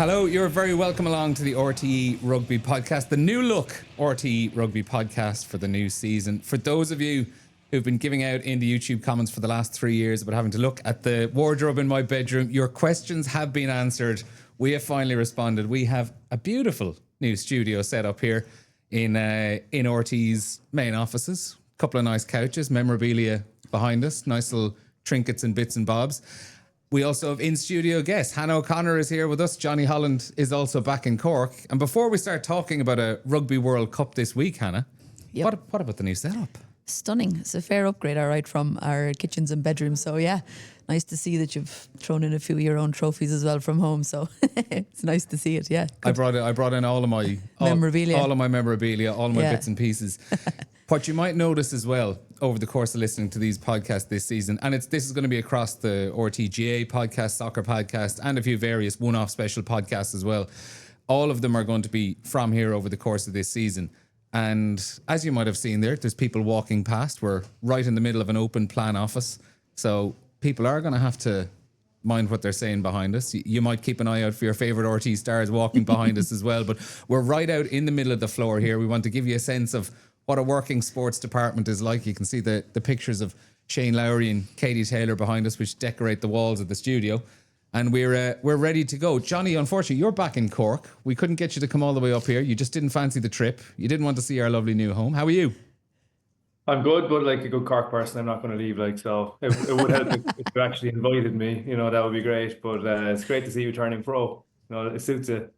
Hello, you're very welcome along to the RTE Rugby podcast, the new look RTE Rugby podcast for the new season. For those of you who've been giving out in the YouTube comments for the last 3 years about having to look at the wardrobe in my bedroom, your questions have been answered. We have finally responded. We have a beautiful new studio set up here in RTE's main offices. A couple of nice couches, memorabilia behind us, nice little trinkets and bits and bobs. We also have in-studio guests. Hannah O'Connor is here with us. Jonny Holland is also back in Cork. And before we start talking about a Rugby World Cup this week, Hannah, what about the new setup? Stunning. It's a fair upgrade, all right, from our kitchens and bedrooms. So, yeah, nice to see that you've thrown in a few of your own trophies as well from home. So, it's nice to see it, yeah. Good. I brought in all of my memorabilia. All of my memorabilia, all of my bits and pieces. What you might notice as well over the course of listening to these podcasts this season, and this is going to be across the RTGA podcast, soccer podcast, and a few various one-off special podcasts as well. All of them are going to be from here over the course of this season. And as you might have seen there's people walking past. We're right in the middle of an open plan office. So people are going to have to mind what they're saying behind us. You might keep an eye out for your favourite RT stars walking behind us as well. But we're right out in the middle of the floor here. We want to give you a sense of what a working sports department is like. You can see the pictures of Shane Lowry and Katie Taylor behind us, which decorate the walls of the studio. And we're ready to go. Jonny, unfortunately, you're back in Cork. We couldn't get you to come all the way up here. You just didn't fancy the trip. You didn't want to see our lovely new home. How are you? I'm good, but like a good Cork person, I'm not going to leave. So it would help if you actually invited me. That would be great. But it's great to see you turning pro. It suits it.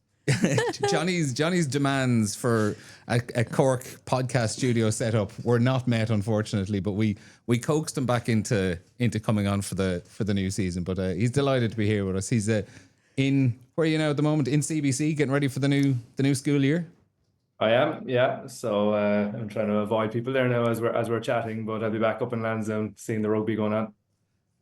Johnny's demands for a Cork podcast studio setup were not met, unfortunately, but we coaxed him back into coming on for the new season. But he's delighted to be here with us. He's in where are you now at the moment? In CBC, getting ready for the new school year. I am, yeah. So I'm trying to avoid people there now as we're chatting, but I'll be back up in Lansdowne seeing the rugby going on.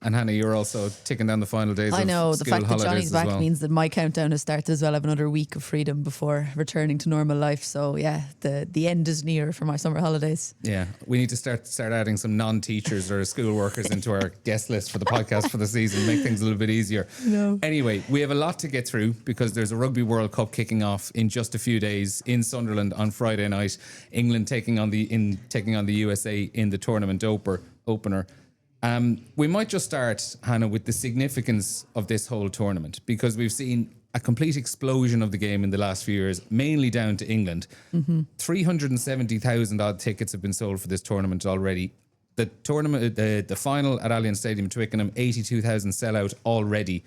And Hannah, you're also ticking down the final days. I know, of the school fact that Johnny's back well. means that my countdown has started as well. I have another week of freedom before returning to normal life. So yeah, the end is near for my summer holidays. Yeah, we need to start adding some non-teachers or school workers into our guest list for the podcast for the season, make things a little bit easier. No. Anyway, we have a lot to get through because there's a Rugby World Cup kicking off in just a few days in Sunderland on Friday night. England taking on the USA in the tournament opener. We might just start, Hannah, with the significance of this whole tournament, because we've seen a complete explosion of the game in the last few years, mainly down to England. 370,000 odd tickets have been sold for this tournament already. The tournament, the final at Allianz Stadium, Twickenham, 82,000 sellout already.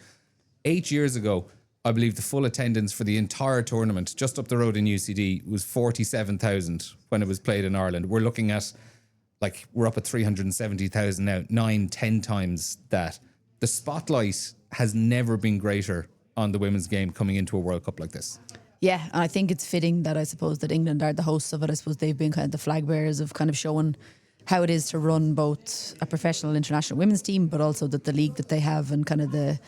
8 years ago, I believe the full attendance for the entire tournament, just up the road in UCD, was 47,000 when it was played in Ireland. We're looking at we're up at 370,000 now, 9-10 times that. The spotlight has never been greater on the women's game coming into a World Cup like this. Yeah, and I think it's fitting that I suppose that England are the hosts of it. I suppose they've been kind of the flag bearers of kind of showing how it is to run both a professional international women's team, but also that the league that they have and kind of the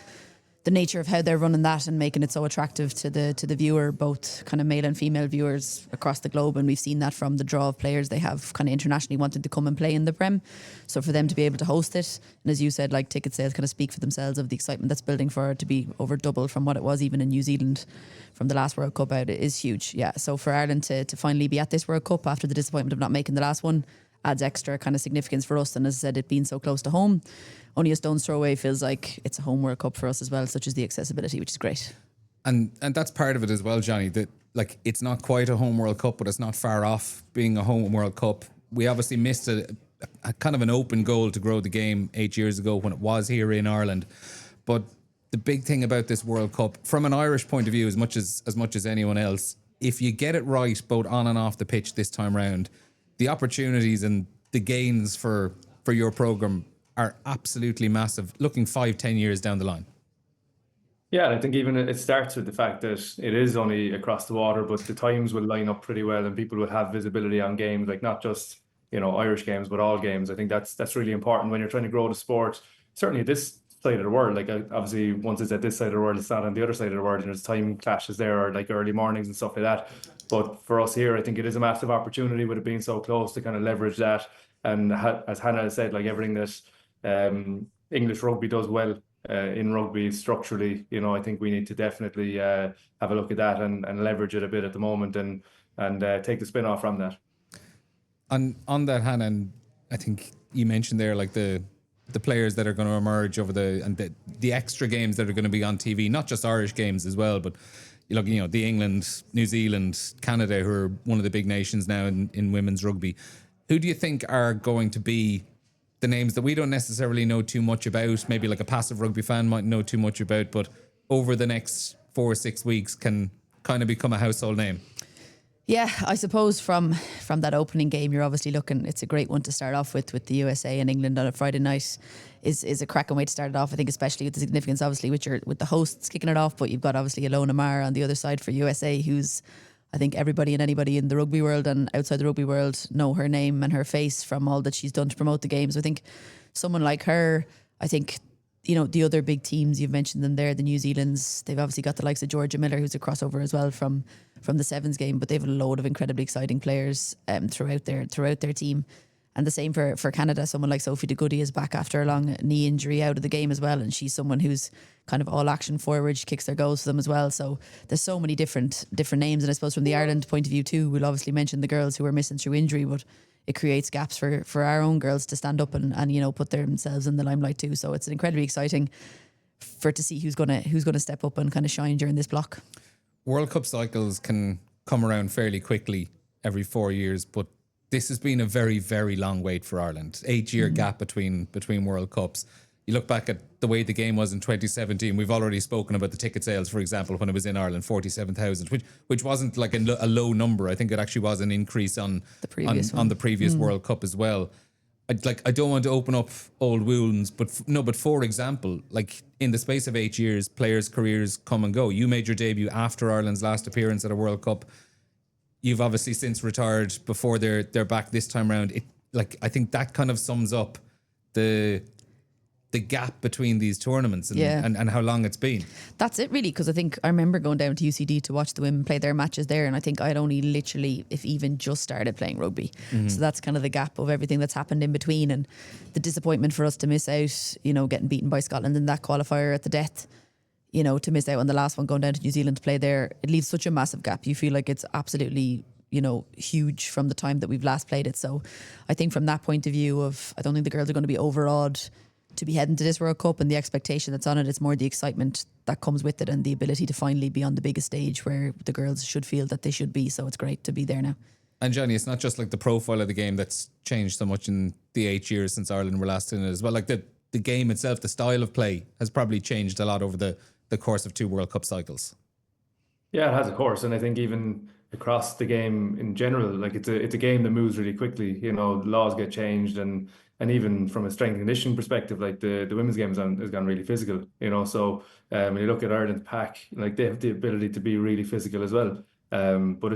nature of how they're running that and making it so attractive to the viewer, both kind of male and female viewers across the globe. And we've seen that from the draw of players they have kind of internationally wanted to come and play in the Prem. So for them to be able to host it, and as you said, ticket sales kind of speak for themselves of the excitement that's building for it to be over double from what it was even in New Zealand from the last World Cup out, it is huge. Yeah, so for Ireland to finally be at this World Cup after the disappointment of not making the last one adds extra kind of significance for us. And as I said, it being so close to home, only a stone's throw away, feels like it's a home World Cup for us as well, such as the accessibility, which is great. And that's part of it as well, Jonny, that it's not quite a home World Cup, but it's not far off being a home World Cup. We obviously missed a kind of an open goal to grow the game 8 years ago when it was here in Ireland. But the big thing about this World Cup, from an Irish point of view, as much as anyone else, if you get it right, both on and off the pitch this time round, the opportunities and the gains for your programme are absolutely massive, looking 5-10 years down the line. Yeah, and I think even it starts with the fact that it is only across the water, but the times will line up pretty well and people will have visibility on games, not just, Irish games, but all games. I think that's really important when you're trying to grow the sport, certainly this side of the world. Obviously, once it's at this side of the world, it's not on the other side of the world, and there's time clashes there, or early mornings and stuff like that. But for us here, I think it is a massive opportunity with it being so close to kind of leverage that. And as Hannah has said, everything that English rugby does well in rugby structurally. I think we need to definitely have a look at that and leverage it a bit at the moment and take the spin off from that. On that, Hannah, and I think you mentioned there like the players that are going to emerge over the extra games that are going to be on TV, not just Irish games as well, but the England, New Zealand, Canada, who are one of the big nations now in women's rugby. Who do you think are going to be the names that we don't necessarily know too much about? Maybe like a passive rugby fan might know too much about, but over the next 4 or 6 weeks can kind of become a household name. Yeah, I suppose from that opening game, you're obviously looking. It's a great one to start off with the USA and England on a Friday night. Is a cracking way to start it off. I think especially with the significance, obviously, with the hosts kicking it off. But you've got obviously Alona Maher on the other side for USA, who's, I think everybody and anybody in the rugby world and outside the rugby world know her name and her face from all that she's done to promote the games. I think someone like her, I think, the other big teams, you've mentioned them there, the New Zealands, they've obviously got the likes of Georgia Miller, who's a crossover as well from the Sevens game, but they've a load of incredibly exciting players throughout their team. And the same for Canada. Someone like Sophie de Goody is back after a long knee injury out of the game as well, and she's someone who's kind of all action forward. She kicks their goals for them as well. So there's so many different names, and I suppose from the Ireland point of view too, we'll obviously mention the girls who are missing through injury, but it creates gaps for our own girls to stand up and put themselves in the limelight too. So it's incredibly exciting to see who's gonna step up and kind of shine during this block. World Cup cycles can come around fairly quickly every 4 years, but this has been a very, very long wait for Ireland. 8-year gap between World Cups. You look back at the way the game was in 2017. We've already spoken about the ticket sales, for example, when it was in Ireland, 47,000, which wasn't like a low number. I think it actually was an increase on the previous World Cup as well. I don't want to open up old wounds, but for example, like in the space of 8 years, players' careers come and go. You made your debut after Ireland's last appearance at a World Cup. You've obviously since retired before they're back this time around. I think that kind of sums up the gap between these tournaments and how long it's been. That's it really, because I think I remember going down to UCD to watch the women play their matches there, and I think I'd only literally, if even just started playing rugby. So that's kind of the gap of everything that's happened in between, and the disappointment for us to miss out, getting beaten by Scotland in that qualifier at the death, to miss out on the last one, going down to New Zealand to play there. It leaves such a massive gap. You feel like it's absolutely huge from the time that we've last played it. So I think from that point of view I don't think the girls are going to be overawed to be heading to this World Cup and the expectation that's on it. It's more the excitement that comes with it and the ability to finally be on the biggest stage where the girls should feel that they should be. So it's great to be there now. And Jonny, it's not just like the profile of the game that's changed so much in the 8 years since Ireland were last in it as well. Like the game itself, the style of play has probably changed a lot over the course of 2 World Cup cycles. Yeah, it has, of course. And I think even across the game in general, like it's a game that moves really quickly. Laws get changed, and even from a strength and conditioning perspective, like the women's game has gone really physical. So when you look at Ireland's pack, like they have the ability to be really physical as well. But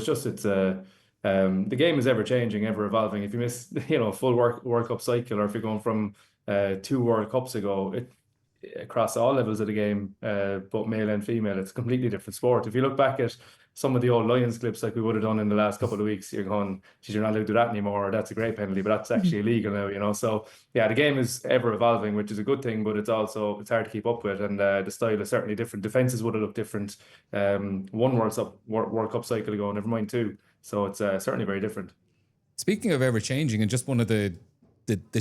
the game is ever changing, ever evolving. If you miss a full World Cup cycle, or if you're going from 2 World Cups ago, across all levels of the game, both male and female, it's a completely different sport. If you look back at some of the old Lions clips like we would have done in the last couple of weeks, you're going, geez, you're not allowed to do that anymore, or that's a great penalty, but that's actually illegal now, So yeah, the game is ever evolving, which is a good thing, but it's hard to keep up with, and the style is certainly different. Defenses would have looked different 1 World Cup cycle ago, never mind 2. So it's certainly very different. Speaking of ever changing, and just one of the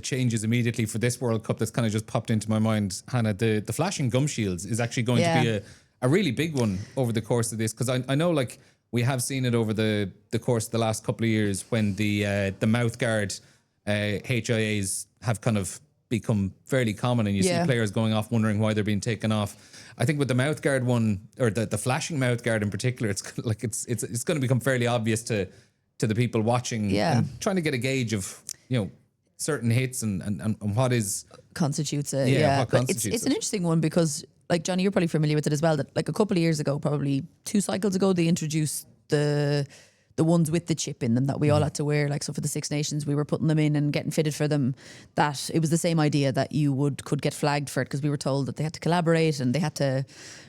changes immediately for this World Cup that's kind of just popped into my mind, Hannah, the flashing gum shields is actually going to be a really big one over the course of this, because I know like we have seen it over the course of the last couple of years when the mouth guard HIAs have kind of become fairly common, and you see players going off wondering why they're being taken off. I think with the mouth guard one, or the flashing mouth guard in particular, it's like it's going to become fairly obvious to the people watching and trying to get a gauge of certain hits and what constitutes it. It's an interesting one, because like Jonny, you're probably familiar with it as well, that like a couple of years ago, probably 2 cycles ago, they introduced the the ones with the chip in them that we all had to wear. Like, so for the Six Nations, we were putting them in and getting fitted for them. That it was the same idea that you could get flagged for it, because we were told that they had to collaborate and they had to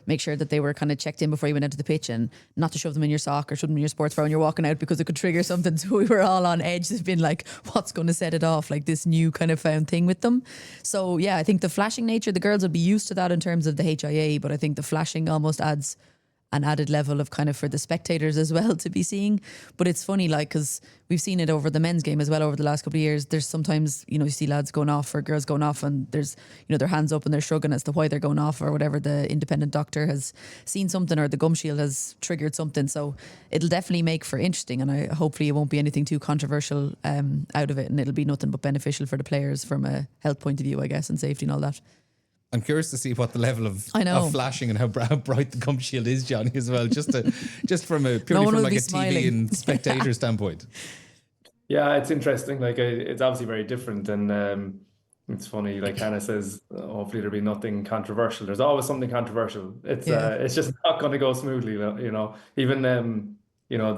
make sure that they were kind of checked in before you went out to the pitch, and not to shove them in your sock or shove them in your sports bra when you're walking out, because it could trigger something. So we were all on edge. They've been like, what's going to set it off? Like this new kind of found thing with them. So yeah, I think the flashing nature, the girls would be used to that in terms of the HIA, but I think the flashing almost adds an added level of kind of for the spectators as well to be seeing. But it's funny, like, because we've seen it over the men's game as well over the last couple of years. There's sometimes, you know, you see lads going off or girls going off, and there's, you know, their hands up and they're shrugging as to why they're going off, or whatever. The independent doctor has seen something, or the gum shield has triggered something. So it'll definitely make for interesting, and hopefully it won't be anything too controversial out of it, and it'll be nothing but beneficial for the players from a health point of view, I guess, and safety and all that. I'm curious to see what the level of flashing and how bright the gum shield is, Jonny, as well. Just from a purely from like a TV and spectator standpoint. Yeah, it's interesting. Like, it's obviously very different, and it's funny. Like Hannah says, hopefully there'll be nothing controversial. There's always something controversial. It's just not going to go smoothly. You know, even you know,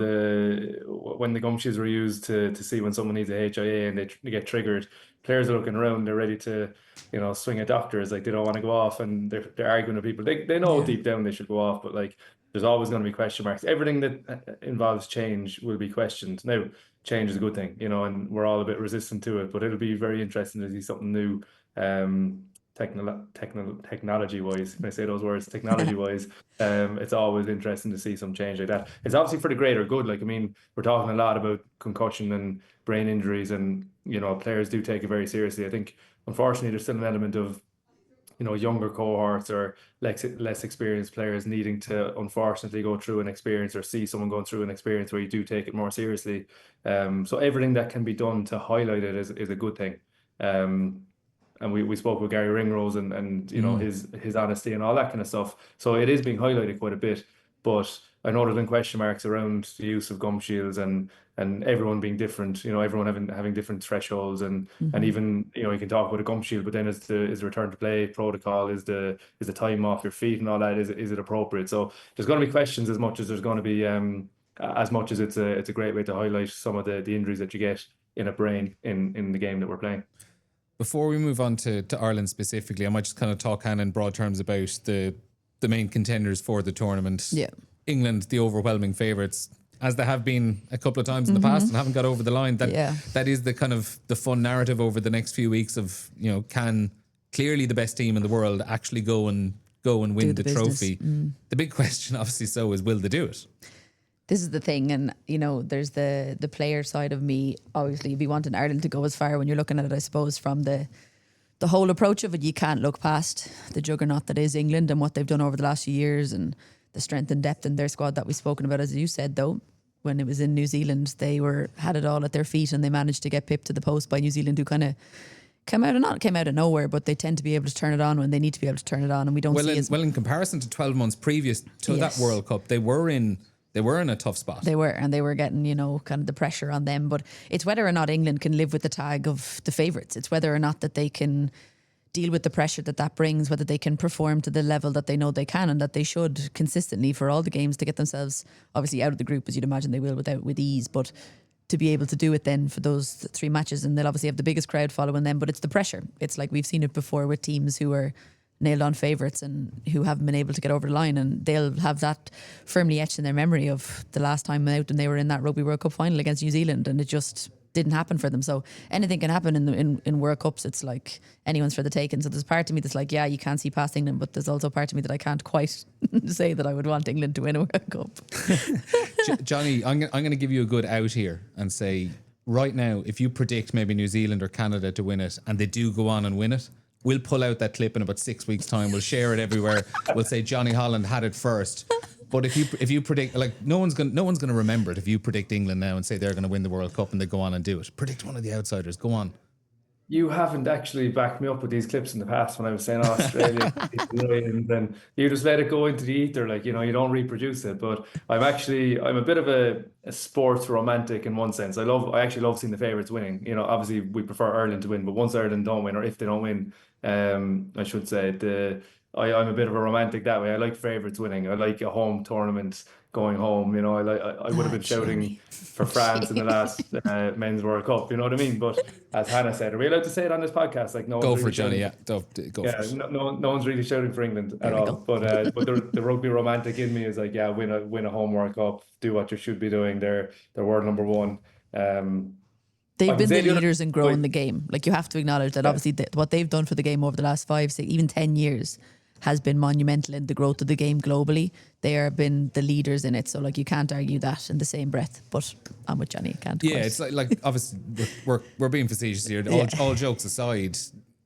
when the gum shields were used to see when someone needs a HIA and they get triggered, players are looking around, they're ready to, you know, swing at doctors. Like, they don't want to go off, and they're arguing with people. They know deep down they should go off, but like, there's always going to be question marks. Everything that involves change will be questioned. Now, change is a good thing, you know, and we're all a bit resistant to it, but it'll be very interesting to see something new. Technology wise, can I say those words? Technology wise, it's always interesting to see some change like that. It's obviously for the greater good. Like, I mean, we're talking a lot about concussion and brain injuries, and, you know, players do take it very seriously. I think, unfortunately, there's still an element of, you know, younger cohorts or less experienced players needing to, unfortunately, go through an experience or see someone going through an experience where you do take it more seriously. So everything that can be done to highlight it is a good thing. And we spoke with Gary Ringrose and you know, his honesty and all that kind of stuff. So it is being highlighted quite a bit. But I know there's been question marks around the use of gum shields and everyone being different. You know, everyone having different thresholds, and even, you know, you can talk about a gum shield, but then is the return to play protocol, is the time off your feet and all that, is it appropriate? So there's going to be questions as much as there's going to be as much as it's a great way to highlight some of the injuries that you get in a brain in the game that we're playing. Before we move on to Ireland specifically, I might just kind of talk, Hannah, in broad terms about the main contenders for the tournament. Yeah. England, the overwhelming favourites, as they have been a couple of times in the past and haven't got over the line. That is the kind of the fun narrative over the next few weeks of, you know, can clearly the best team in the world actually go and win the trophy. The big question, obviously, is will they do it? This is the thing, and, you know, there's the player side of me. Obviously, you'd be wanting Ireland to go as far when you're looking at it, I suppose, from the whole approach of it. You can't look past the juggernaut that is England and what they've done over the last few years, and the strength and depth in their squad that we've spoken about. As you said, though, when it was in New Zealand, they had it all at their feet, and they managed to get pipped to the post by New Zealand, who kind of came out of nowhere, but they tend to be able to turn it on when they need to be able to turn it on, and we don't see as... Well, in comparison to 12 months previous to that World Cup, they were in a tough spot. They were getting, you know, kind of the pressure on them. But it's whether or not England can live with the tag of the favourites. It's whether or not that they can deal with the pressure that brings, whether they can perform to the level that they know they can and that they should consistently for all the games to get themselves obviously out of the group, as you'd imagine they will with ease. But to be able to do it then for those 3 matches, and they'll obviously have the biggest crowd following them. But it's the pressure. It's like we've seen it before with teams who are nailed on favourites and who haven't been able to get over the line, and they'll have that firmly etched in their memory of the last time out, and they were in that Rugby World Cup final against New Zealand, and it just didn't happen for them. So anything can happen in World Cups. It's like anyone's for the taking. So there's part of me that's like, yeah, you can't see past England, but there's also part of me that I can't quite say that I would want England to win a World Cup. Jonny, I'm going to give you a good out here and say, right now, if you predict maybe New Zealand or Canada to win it, and they do go on and win it, we'll pull out that clip in about 6 weeks' time. We'll share it everywhere. We'll say Jonny Holland had it first. But if you predict, like, no one's gonna remember it if you predict England now and say they're gonna win the World Cup and they go on and do it. Predict one of the outsiders. Go on. You haven't actually backed me up with these clips in the past when I was saying Australia, and then you just let it go into the ether, like, you know, you don't reproduce it. But I'm a bit of a sports romantic in one sense. I actually love seeing the favourites winning. You know, obviously we prefer Ireland to win, but once Ireland don't win, or if they don't win, I should say I'm a bit of a romantic that way. I like favourites winning. I like a home tournament going home. I would have been shouting for France in the last Men's World Cup. You know what I mean? But as Hannah said, are we allowed to say it on this podcast? Like, no Go one's for really it, Johnny. shouting. Yeah, go for it. No one's really shouting for England at all. But the rugby romantic in me is like, yeah, win a home World Cup, do what you should be doing. They're world number one. They've been the leaders in growing the game. Like, you have to acknowledge that obviously what they've done for the game over the last 5, 6, even 10 years has been monumental in the growth of the game globally. They have been the leaders in it. So, like, you can't argue that in the same breath. But I'm with Johnny. Can't. Yeah, it's like obviously we're being facetious here. All jokes aside,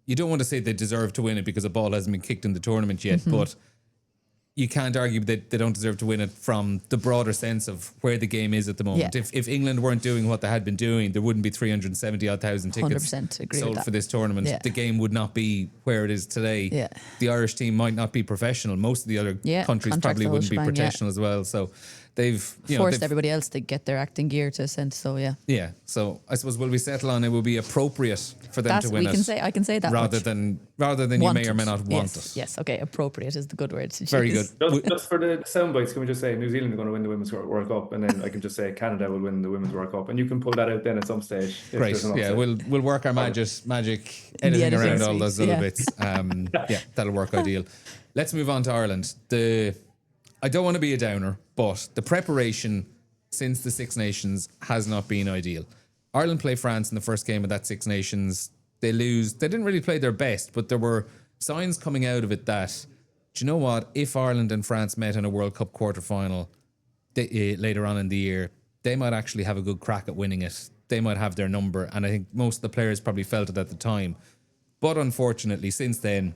you don't want to say they deserve to win it because a ball hasn't been kicked in the tournament yet, but you can't argue that they don't deserve to win it from the broader sense of where the game is at the moment. Yeah. If England weren't doing what they had been doing, there wouldn't be 370,000 tickets 100% agree sold with that. for this tournament. Yeah. The game would not be where it is today. Yeah. The Irish team might not be professional. Most of the other countries contract probably the whole wouldn't be shebang, professional as well. So they've forced everybody else to get their acting gear to a sense. So yeah. So I suppose will we settle on it will be appropriate for them to win I can say that rather much. than you may or may not want it. Yes, okay, appropriate is the good word to Very choose. good. Just for the sound bites, can we just say New Zealand are going to win the Women's World Cup, and then I can just say Canada will win the Women's World Cup, and you can pull that out then at some stage. Great. Yeah, we'll work our magic editing around all those little bits. Yeah, that'll work ideal. Let's move on to Ireland. I don't want to be a downer, but the preparation since the Six Nations has not been ideal. Ireland play France in the first game of that Six Nations. They lose. They didn't really play their best, but there were signs coming out of it that, do you know what? If Ireland and France met in a World Cup quarterfinal later on in the year, they might actually have a good crack at winning it. They might have their number, and I think most of the players probably felt it at the time. But unfortunately, since then,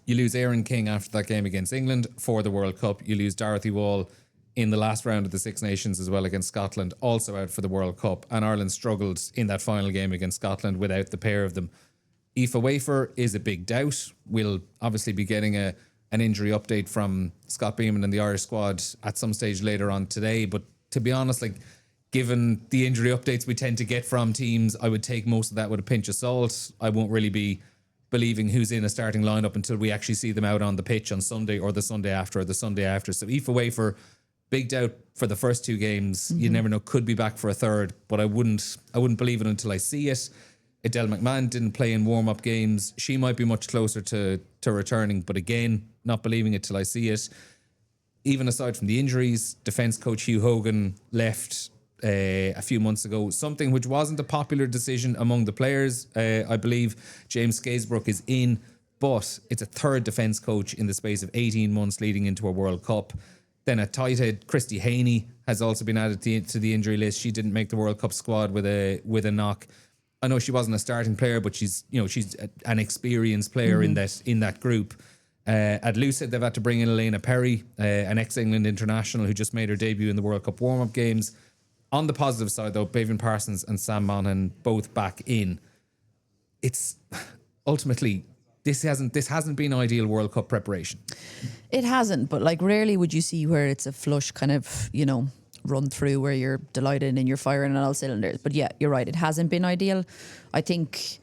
you lose Erin King after that game against England for the World Cup. You lose Dorothy Wall in the last round of the Six Nations as well against Scotland, also out for the World Cup. And Ireland struggled in that final game against Scotland without the pair of them. Aoife Wafer is a big doubt. We'll obviously be getting an injury update from Scott Bemand and the Irish squad at some stage later on today. But to be honest, like, given the injury updates we tend to get from teams, I would take most of that with a pinch of salt. I won't really be believing who's in a starting lineup until we actually see them out on the pitch on Sunday or the Sunday after or the Sunday after. So Aoife Wafer, big doubt for the first two games. You never know, could be back for a third, but I wouldn't believe it until I see it. Adele McMahon didn't play in warm-up games. She might be much closer to returning, but again, not believing it till I see it. Even aside from the injuries, defence coach Hugh Hogan left a few months ago, something which wasn't a popular decision among the players. I believe James Skaysbrook is in, but it's a third defence coach in the space of 18 months leading into a World Cup. Then at tight head, Christy Haney has also been added to the injury list. She didn't make the World Cup squad with a knock. I know she wasn't a starting player, but she's an experienced player in that group. At Lucid, they've had to bring in Elena Perry, an ex-England international who just made her debut in the World Cup warm-up games. On the positive side, though, Bevan Parsons and Sam Monaghan both back in. It's ultimately this hasn't been ideal World Cup preparation. It hasn't, but like rarely would you see where it's a flush kind of, run through where you're delighted and you're firing on all cylinders. But yeah, you're right. It hasn't been ideal. I think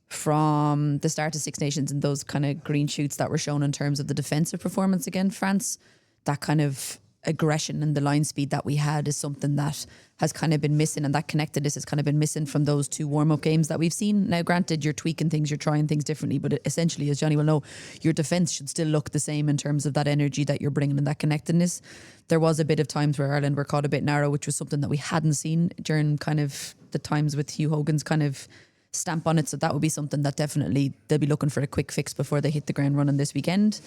from the start of Six Nations and those kind of green shoots that were shown in terms of the defensive performance against France, that kind of aggression and the line speed that we had is something that has kind of been missing, and that connectedness has kind of been missing from those two warm-up games that we've seen. Now, granted, you're tweaking things, you're trying things differently, but essentially, as Johnny will know, your defence should still look the same in terms of that energy that you're bringing and that connectedness. There was a bit of times where Ireland were caught a bit narrow, which was something that we hadn't seen during kind of the times with Hugh Hogan's kind of stamp on it. So that would be something that definitely they'll be looking for a quick fix before they hit the ground running this weekend.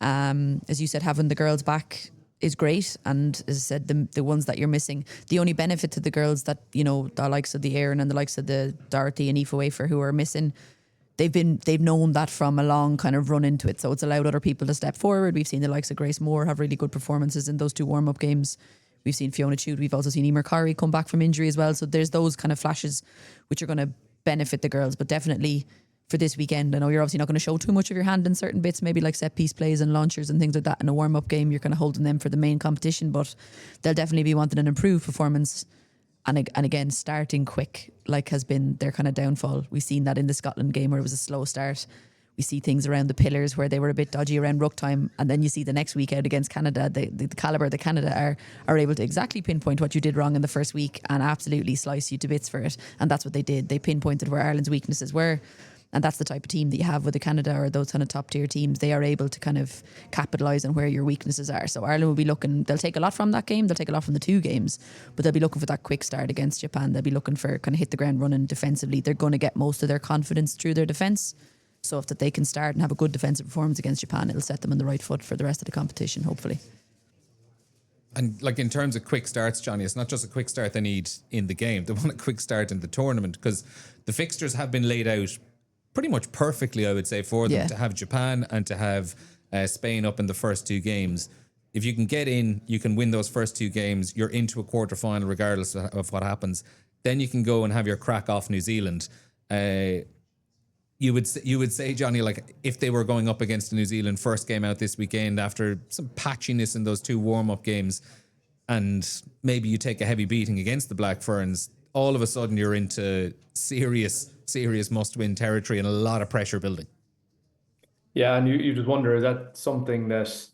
As you said, having the girls back is great, and as I said, the ones that you're missing, the only benefit to the girls that the likes of the Erin and the likes of the Dorothy and Aoife Wafer who are missing, they've known that from a long kind of run into it, so it's allowed other people to step forward. We've seen the likes of Grace Moore have really good performances in those two warm-up games. We've seen Fiona Chute, we've also seen Emer Curry come back from injury as well, so there's those kind of flashes which are going to benefit the girls. But definitely for this weekend, I know you're obviously not going to show too much of your hand in certain bits, maybe like set piece plays and launchers and things like that in a warm-up game. You're kind of holding them for the main competition, but they'll definitely be wanting an improved performance, and again starting quick like has been their kind of downfall. We've seen that in the Scotland game where it was a slow start. We see things around the pillars where they were a bit dodgy around ruck time, and then you see the next week out against Canada, the calibre that Canada are able to exactly pinpoint what you did wrong in the first week and absolutely slice you to bits for it. And that's what they did. They pinpointed where Ireland's weaknesses were. And that's the type of team that you have with the Canada or those kind of top tier teams. They are able to kind of capitalise on where your weaknesses are. So Ireland will be looking, they'll take a lot from that game, they'll take a lot from the two games, but they'll be looking for that quick start against Japan. They'll be looking for kind of hit the ground running defensively. They're going to get most of their confidence through their defence. So if that they can start and have a good defensive performance against Japan, it'll set them on the right foot for the rest of the competition, hopefully. And like in terms of quick starts, Jonny, it's not just a quick start they need in the game. They want a quick start in the tournament because the fixtures have been laid out pretty much perfectly, I would say, for them to have Japan and to have Spain up in the first two games. If you can get in, you can win those first two games, you're into a quarterfinal regardless of what happens. Then you can go and have your crack off New Zealand. You would say, Jonny, like if they were going up against the New Zealand first game out this weekend after some patchiness in those two warm-up games, and maybe you take a heavy beating against the Black Ferns, all of a sudden you're into serious must-win territory and a lot of pressure building. Yeah, and you just wonder, is that something that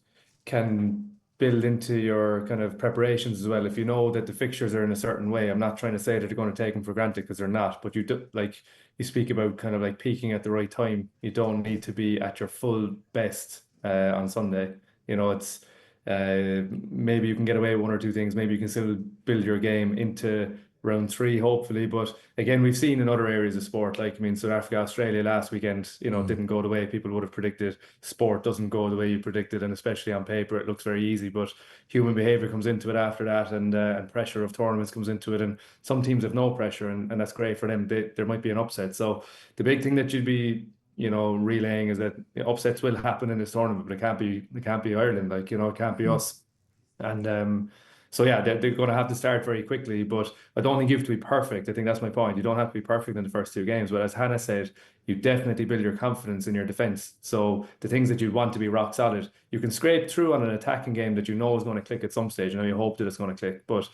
can build into your kind of preparations as well? If you know that the fixtures are in a certain way, I'm not trying to say that you're going to take them for granted because they're not, but you do, like you speak about kind of like peaking at the right time. You don't need to be at your full best on Sunday. You know, it's maybe you can get away with one or two things. Maybe you can still build your game into round 3, hopefully. But again, we've seen in other areas of sport, like, I mean, South Africa, Australia last weekend, you know, didn't go the way people would have predicted. Sport doesn't go the way you predicted, and especially on paper, it looks very easy. But human behaviour comes into it after that, and pressure of tournaments comes into it. And some teams have no pressure, and that's great for them. There might be an upset. So the big thing that you'd be, you know, relaying is that upsets will happen in this tournament, but it can't be Ireland, like, you know, it can't be us. And so yeah, they're going to have to start very quickly, but I don't think you have to be perfect. I think that's my point. You don't have to be perfect in the first two games, but as Hannah said, you definitely build your confidence in your defence. So the things that you'd want to be rock solid, you can scrape through on an attacking game that you know is going to click at some stage. You know, you hope that it's going to click, but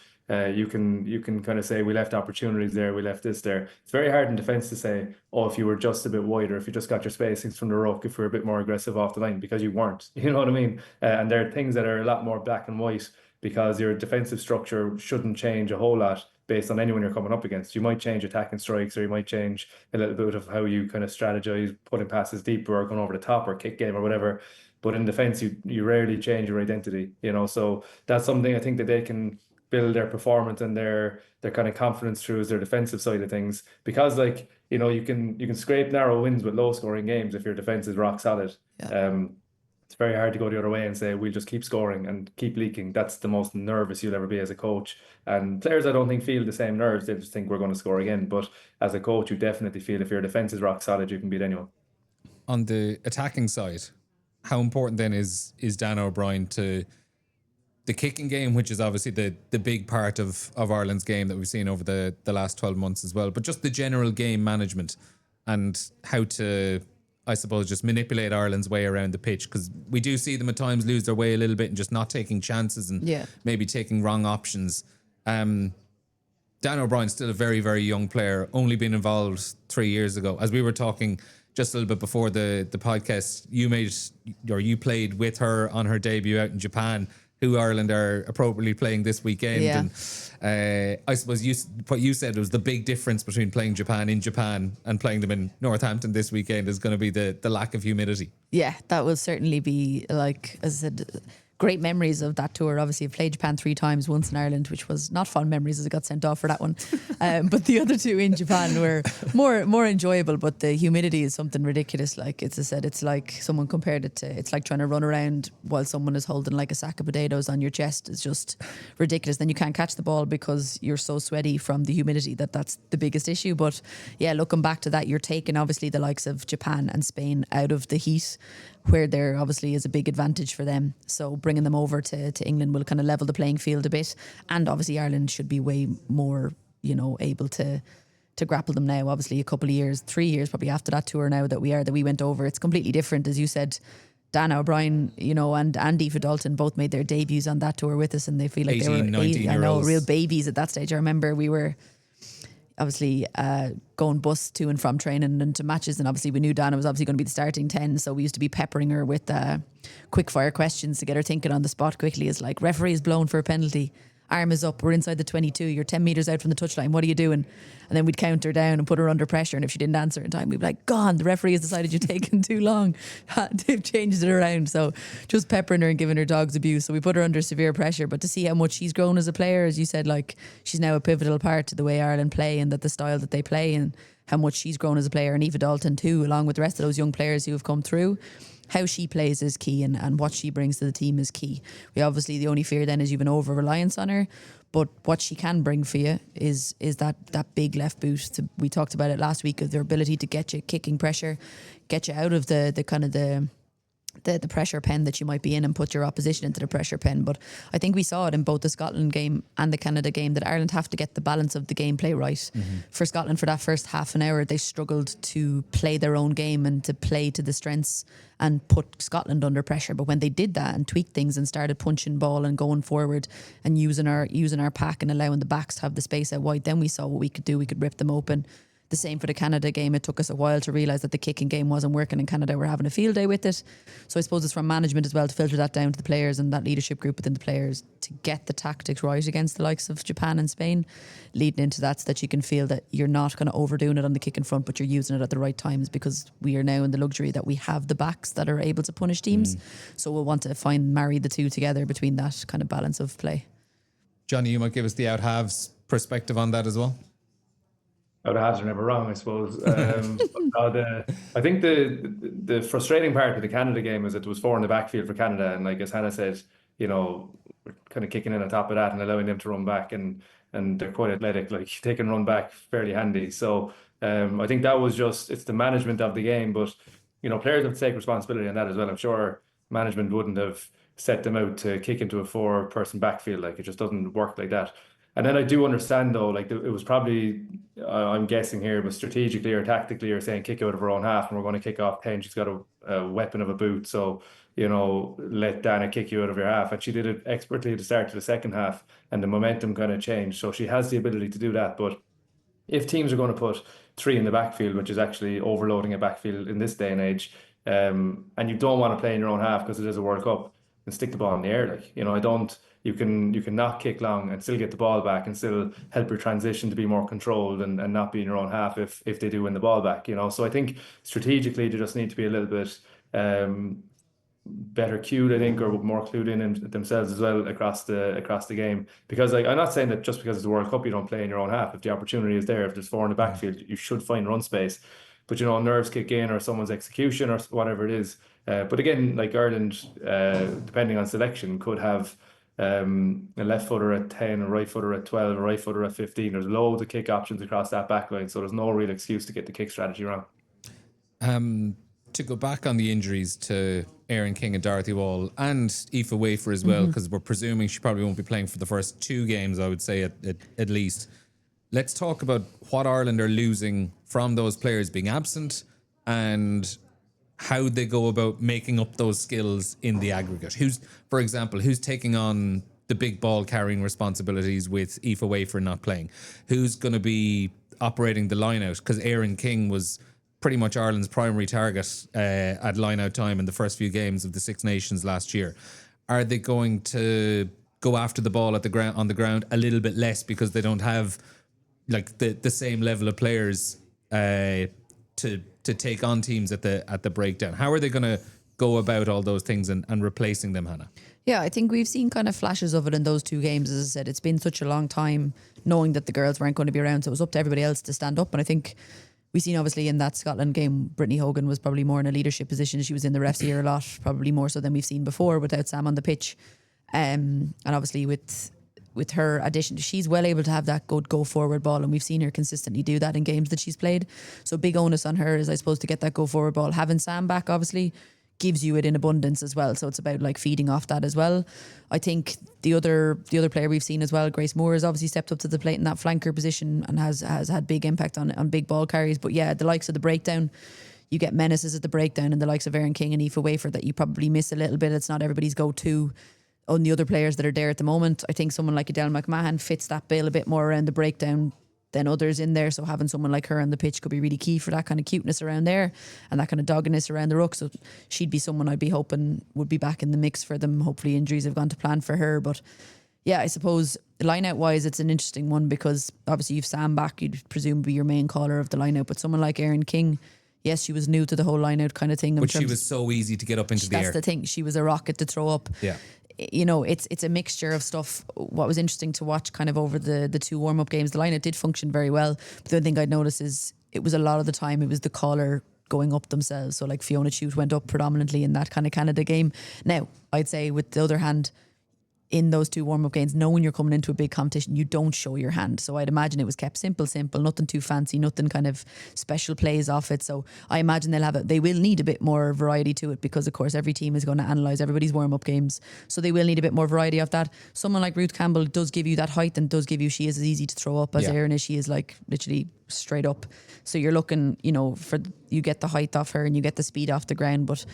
you can kind of say, we left opportunities there, we left this there. It's very hard in defence to say, oh, if you were just a bit wider, if you just got your spacings from the ruck, if we were a bit more aggressive off the line, because you weren't. You know what I mean? And there are things that are a lot more black and white, because your defensive structure shouldn't change a whole lot based on anyone you're coming up against. You might change attacking strikes, or you might change a little bit of how you kind of strategize, putting passes deeper or going over the top or kick game or whatever. But in defense, you rarely change your identity, you know. So that's something I think that they can build their performance and their kind of confidence through, is their defensive side of things. Because, like, you know, you can scrape narrow wins with low scoring games if your defense is rock solid. Yeah. It's very hard to go the other way and say, we'll just keep scoring and keep leaking. That's the most nervous you'll ever be as a coach. And players, I don't think, feel the same nerves. They just think we're going to score again. But as a coach, you definitely feel if your defense is rock solid, you can beat anyone. On the attacking side, how important then is Dannah O'Brien to the kicking game, which is obviously the big part of Ireland's game that we've seen over the last 12 months as well, but just the general game management and how to, I suppose, just manipulate Ireland's way around the pitch, because we do see them at times lose their way a little bit and just not taking chances and maybe taking wrong options. Dannah O'Brien's still a very, very young player, only been involved 3 years ago. As we were talking just a little bit before the podcast, you played with her on her debut out in Japan, who Ireland are appropriately playing this weekend. Yeah. And I suppose what you said was the big difference between playing Japan in Japan and playing them in Northampton this weekend is going to be the lack of humidity. Yeah, that will certainly be, like, as I said, great memories of that tour. Obviously, I played Japan 3 times, once in Ireland, which was not fun memories as I got sent off for that one. But the other 2 in Japan were more enjoyable, but the humidity is something ridiculous. Like, as I said, it's like someone compared it to, it's like trying to run around while someone is holding like a sack of potatoes on your chest. It's just ridiculous. Then you can't catch the ball because you're so sweaty from the humidity that's the biggest issue. But yeah, looking back to that, you're taking obviously the likes of Japan and Spain out of the heat, where there obviously is a big advantage for them. So bringing them over to England will kind of level the playing field a bit. And obviously Ireland should be way more, you know, able to grapple them now. Obviously a couple of years, 3 years probably after that tour now that we went over, it's completely different. As you said, Dannah O'Brien, you know, and Aoife Dalton both made their debuts on that tour with us, and they feel like 18, they were 19 I year know, olds. real babies at that stage. I remember we were obviously going bus to and from training and to matches, and obviously we knew Dannah was obviously going to be the starting 10, so we used to be peppering her with quick fire questions to get her thinking on the spot quickly. It's like, referee is blown for a penalty, arm is up, we're inside the 22, you're 10 metres out from the touchline, what are you doing? And then we'd count her down and put her under pressure, and if she didn't answer in time, we'd be like, gone, the referee has decided you're taking too long. They've changed it around. So just peppering her and giving her dogs abuse. So we put her under severe pressure, but to see how much she's grown as a player, as you said, like, she's now a pivotal part to the way Ireland play and that the style that they play, and how much she's grown as a player, and Aoife Dalton too, along with the rest of those young players who have come through. How she plays is key, and what she brings to the team is key. We obviously, the only fear then is you've an over-reliance on her, but what she can bring for you is that big left boot. We talked about it last week, of their ability to get you kicking pressure, get you out of the kind of the pressure pen that you might be in, and put your opposition into the pressure pen. But I think we saw it in both the Scotland game and the Canada game, that Ireland have to get the balance of the gameplay right. Mm-hmm. For Scotland, for that first half an hour, they struggled to play their own game and to play to the strengths and put Scotland under pressure. But when they did that and tweaked things and started punching ball and going forward and using our pack and allowing the backs to have the space out wide, then we saw what we could do. We could rip them open. The same for the Canada game. It took us a while to realise that the kicking game wasn't working, and Canada were having a field day with it. So I suppose it's from management as well to filter that down to the players and that leadership group within the players to get the tactics right against the likes of Japan and Spain, leading into that, so that you can feel that you're not kind of overdoing it on the kick in front, but you're using it at the right times, because we are now in the luxury that we have the backs that are able to punish teams. So we'll want to marry the two together between that kind of balance of play. Jonny, you might give us the out halves perspective on that as well. Out halves are never wrong, I suppose. I think the frustrating part of the Canada game is that there was 4 in the backfield for Canada, and like as Hannah said, you know, we're kind of kicking in on top of that and allowing them to run back, and they're quite athletic, like they can run back fairly handy. So I think that was it's the management of the game, but you know, players have to take responsibility on that as well. I'm sure management wouldn't have set them out to kick into a 4-person backfield. Like, it just doesn't work like that. And then I do understand though, like it was probably, I'm guessing here, but strategically or tactically, or saying kick out of her own half, and we're going to kick off 10. She's got a weapon of a boot, so you know, let Dannah kick you out of your half. And she did it expertly at the start of the second half, and the momentum kind of changed. So she has the ability to do that. But if teams are going to put 3 in the backfield, which is actually overloading a backfield in this day and age, and you don't want to play in your own half because it is a World Cup, then stick the ball in the air. Like, you know, you can not kick long and still get the ball back and still help your transition to be more controlled and not be in your own half if they do win the ball back, you know. So I think strategically they just need to be a little bit better cued, I think, or more clued in themselves as well across the game. Because I'm not saying that just because it's the World Cup you don't play in your own half. If the opportunity is there, if there's 4 in the backfield, you should find run space. But you know, nerves kick in, or someone's execution, or whatever it is. But again, like Ireland, depending on selection, could have a left footer at 10, a right footer at 12, a right footer at 15. There's loads of kick options across that back line, so there's no real excuse to get the kick strategy wrong. To go back on the injuries to Erin King and Dorothy Wall and Aoife Wafer as well, because we're presuming she probably won't be playing for the first 2 games, I would say at least. Let's talk about what Ireland are losing from those players being absent, and how they go about making up those skills in the aggregate. For example, who's taking on the big ball carrying responsibilities with Aoife Wafer not playing? Who's going to be operating the line out? Because Erin King was pretty much Ireland's primary target at line out time in the first few games of the Six Nations last year. Are they going to go after the ball on the ground a little bit less because they don't have like the same level of players to take on teams at the breakdown? How are they going to go about all those things and replacing them, Hannah? Yeah, I think we've seen kind of flashes of it in those 2 games. As I said, it's been such a long time knowing that the girls weren't going to be around, so it was up to everybody else to stand up. And I think we've seen, obviously, in that Scotland game, Brittany Hogan was probably more in a leadership position. She was in the ref's ear a lot, probably more so than we've seen before without Sam on the pitch. And obviously with her addition, she's well able to have that good go forward ball, and we've seen her consistently do that in games that she's played. So big onus on her is, I suppose, to get that go forward ball. Having Sam back obviously gives you it in abundance as well, so it's about like feeding off that as well. I think the other player we've seen as well, Grace Moore, has obviously stepped up to the plate in that flanker position and has had big impact on big ball carries. But yeah, the likes of the breakdown, you get menaces at the breakdown, and the likes of Erin King and Aoife Wafer that you probably miss a little bit. It's not everybody's go-to on the other players that are there at the moment. I think someone like Adele McMahon fits that bill a bit more around the breakdown than others in there. So having someone like her on the pitch could be really key for that kind of cuteness around there and that kind of doggedness around the ruck. So she'd be someone I'd be hoping would be back in the mix for them. Hopefully injuries have gone to plan for her. But yeah, I suppose line out wise, it's an interesting one because obviously you've Sam back, you'd presume be your main caller of the line out. But someone like Erin King, yes, she was new to the whole line out kind of thing. But she was so easy to get up into the air. That's the thing. She was a rocket to throw up. Yeah. You know, it's a mixture of stuff. What was interesting to watch kind of over the 2 warm-up games, the line-out did function very well. But the other thing I'd notice is it was a lot of the time it was the caller going up themselves. So like Fiona Chute went up predominantly in that kind of Canada game. Now, I'd say with the other hand, in those 2 warm-up games, knowing you're coming into a big competition, you don't show your hand. So I'd imagine it was kept simple, nothing too fancy, nothing kind of special plays off it. So I imagine they will need a bit more variety to it because, of course, every team is going to analyse everybody's warm-up games. So they will need a bit more variety of that. Someone like Ruth Campbell does give you that height and does give you, she is as easy to throw up as Erin is. She is like literally straight up. So you're looking, you know, you get the height off her and you get the speed off the ground. But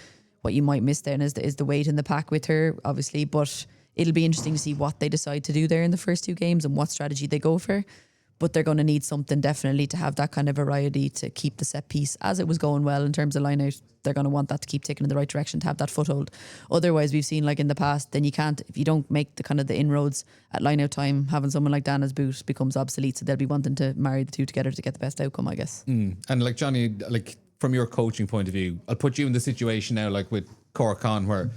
what you might miss then is the weight in the pack with her, obviously. But it'll be interesting to see what they decide to do there in the first 2 games and what strategy they go for. But they're going to need something definitely to have that kind of variety to keep the set piece as it was going well in terms of line out. They're going to want that to keep ticking in the right direction to have that foothold. Otherwise, we've seen like in the past, then you can't, if you don't make the kind of the inroads at line out time, having someone like Dannah's boot becomes obsolete. So they'll be wanting to marry the 2 together to get the best outcome, I guess. And like Jonny, like from your coaching point of view, I'll put you in the situation now, like with Cork on where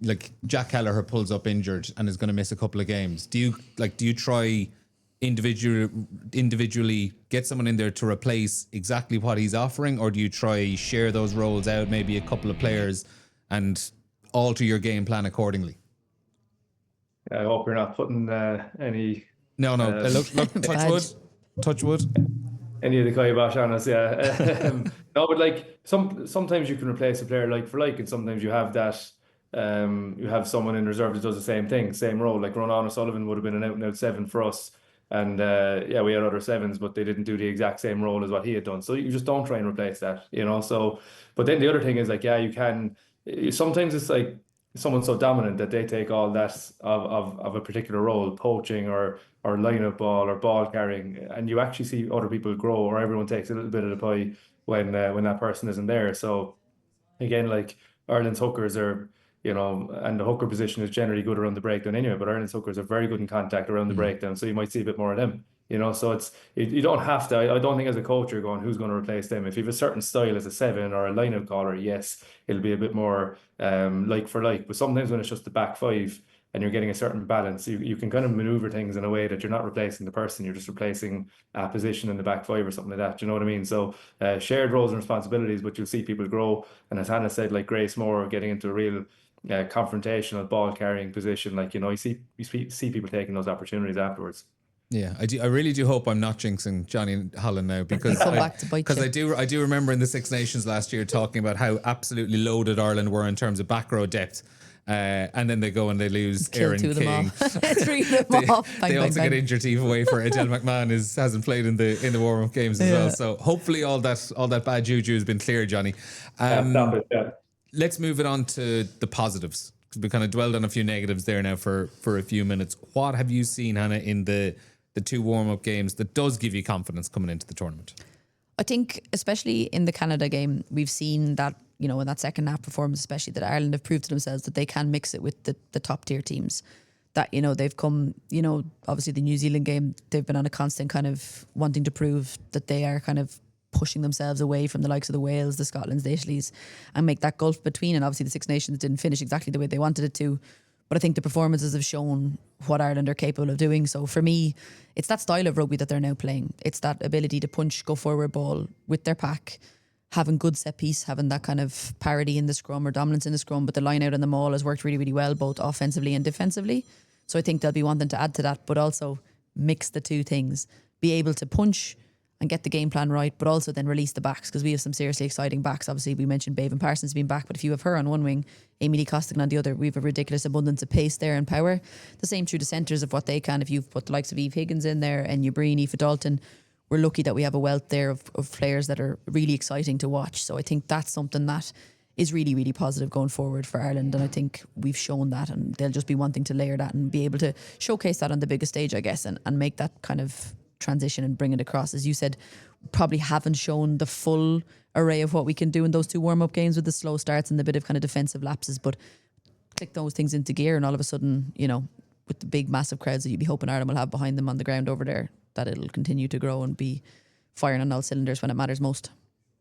like Jack Kelleher pulls up injured and is going to miss a couple of games. Do you try individually get someone in there to replace exactly what he's offering, or do you try share those roles out, maybe a couple of players, and alter your game plan accordingly? I hope you're not putting any. No. Look, touch wood. Any of the kibosh on us, yeah. No, but like sometimes you can replace a player like for like, and sometimes you have that. You have someone in reserve that does the same thing, same role. Like Ronan O'Sullivan would have been an out-and-out 7 for us, and we had other 7s, but they didn't do the exact same role as what he had done. So you just don't try and replace that, you know. So, but then the other thing is like, you can. Sometimes it's like someone's so dominant that they take all that of a particular role, poaching or line-up ball or ball carrying, and you actually see other people grow, or everyone takes a little bit of the pie when that person isn't there. So again, like Ireland's hookers are. You know, and the hooker position is generally good around the breakdown anyway, but Ireland's hookers are very good in contact around the breakdown, so you might see a bit more of them, you know. So you don't have to. I don't think as a coach you're going, who's going to replace them? If you have a certain style as a 7 or a line-out caller, yes, it'll be a bit more like for like. But sometimes when it's just the back 5 and you're getting a certain balance, you can kind of maneuver things in a way that you're not replacing the person, you're just replacing a position in the back 5 or something like that. Do you know what I mean? So shared roles and responsibilities, but you'll see people grow. And as Hannah said, like Grace Moore getting into a real confrontational ball carrying position, like, you know, you see people taking those opportunities afterwards. Yeah, I really do hope I'm not jinxing Jonny Holland now, because I do remember in the Six Nations last year talking about how absolutely loaded Ireland were in terms of back row depth. And then they go and they lose Erin King. 3 of them off. They also get injured. Aoife Wafer. Adele McMahon hasn't played in the warm up games as well. So hopefully all that bad juju has been cleared, Jonny. Let's move it on to the positives, because we kind of dwelled on a few negatives there now for a few minutes. What have you seen, Hannah, in the 2 warm up games that does give you confidence coming into the tournament? I think especially in the Canada game, we've seen that, you know, in that second half performance, especially, that Ireland have proved to themselves that they can mix it with the top tier teams. That, you know, they've come, you know, obviously the New Zealand game, they've been on a constant kind of wanting to prove that they are kind of pushing themselves away from the likes of the Wales, the Scotlands, the Italys, and make that gulf between. And obviously the Six Nations didn't finish exactly the way they wanted it to. But I think the performances have shown what Ireland are capable of doing. So for me, it's that style of rugby that they're now playing. It's that ability to punch, go forward ball with their pack, having good set piece, having that kind of parity in the scrum or dominance in the scrum, but the line out and the maul has worked really, really well, both offensively and defensively. So I think they'll be wanting to add to that, but also mix the 2 things. Be able to punch and get the game plan right, but also then release the backs, because we have some seriously exciting backs. Obviously, we mentioned Bevan Parsons being back, but if you have her on one wing, Amy Lee Costigan on the other, we have a ridiculous abundance of pace there and power. The same through the centres of what they can. If you've put the likes of Eve Higgins in there and Ubreen, Aoife Dalton, we're lucky that we have a wealth there of players that are really exciting to watch. So I think that's something that is really, really positive going forward for Ireland. And I think we've shown that, and they'll just be wanting to layer that and be able to showcase that on the biggest stage, I guess, and make that kind of transition and bring it across. As you said, probably haven't shown the full array of what we can do in those 2 warm-up games with the slow starts and the bit of kind of defensive lapses, but click those things into gear and all of a sudden, you know, with the big massive crowds that you'd be hoping Ireland will have behind them on the ground over there, that it'll continue to grow and be firing on all cylinders when it matters most.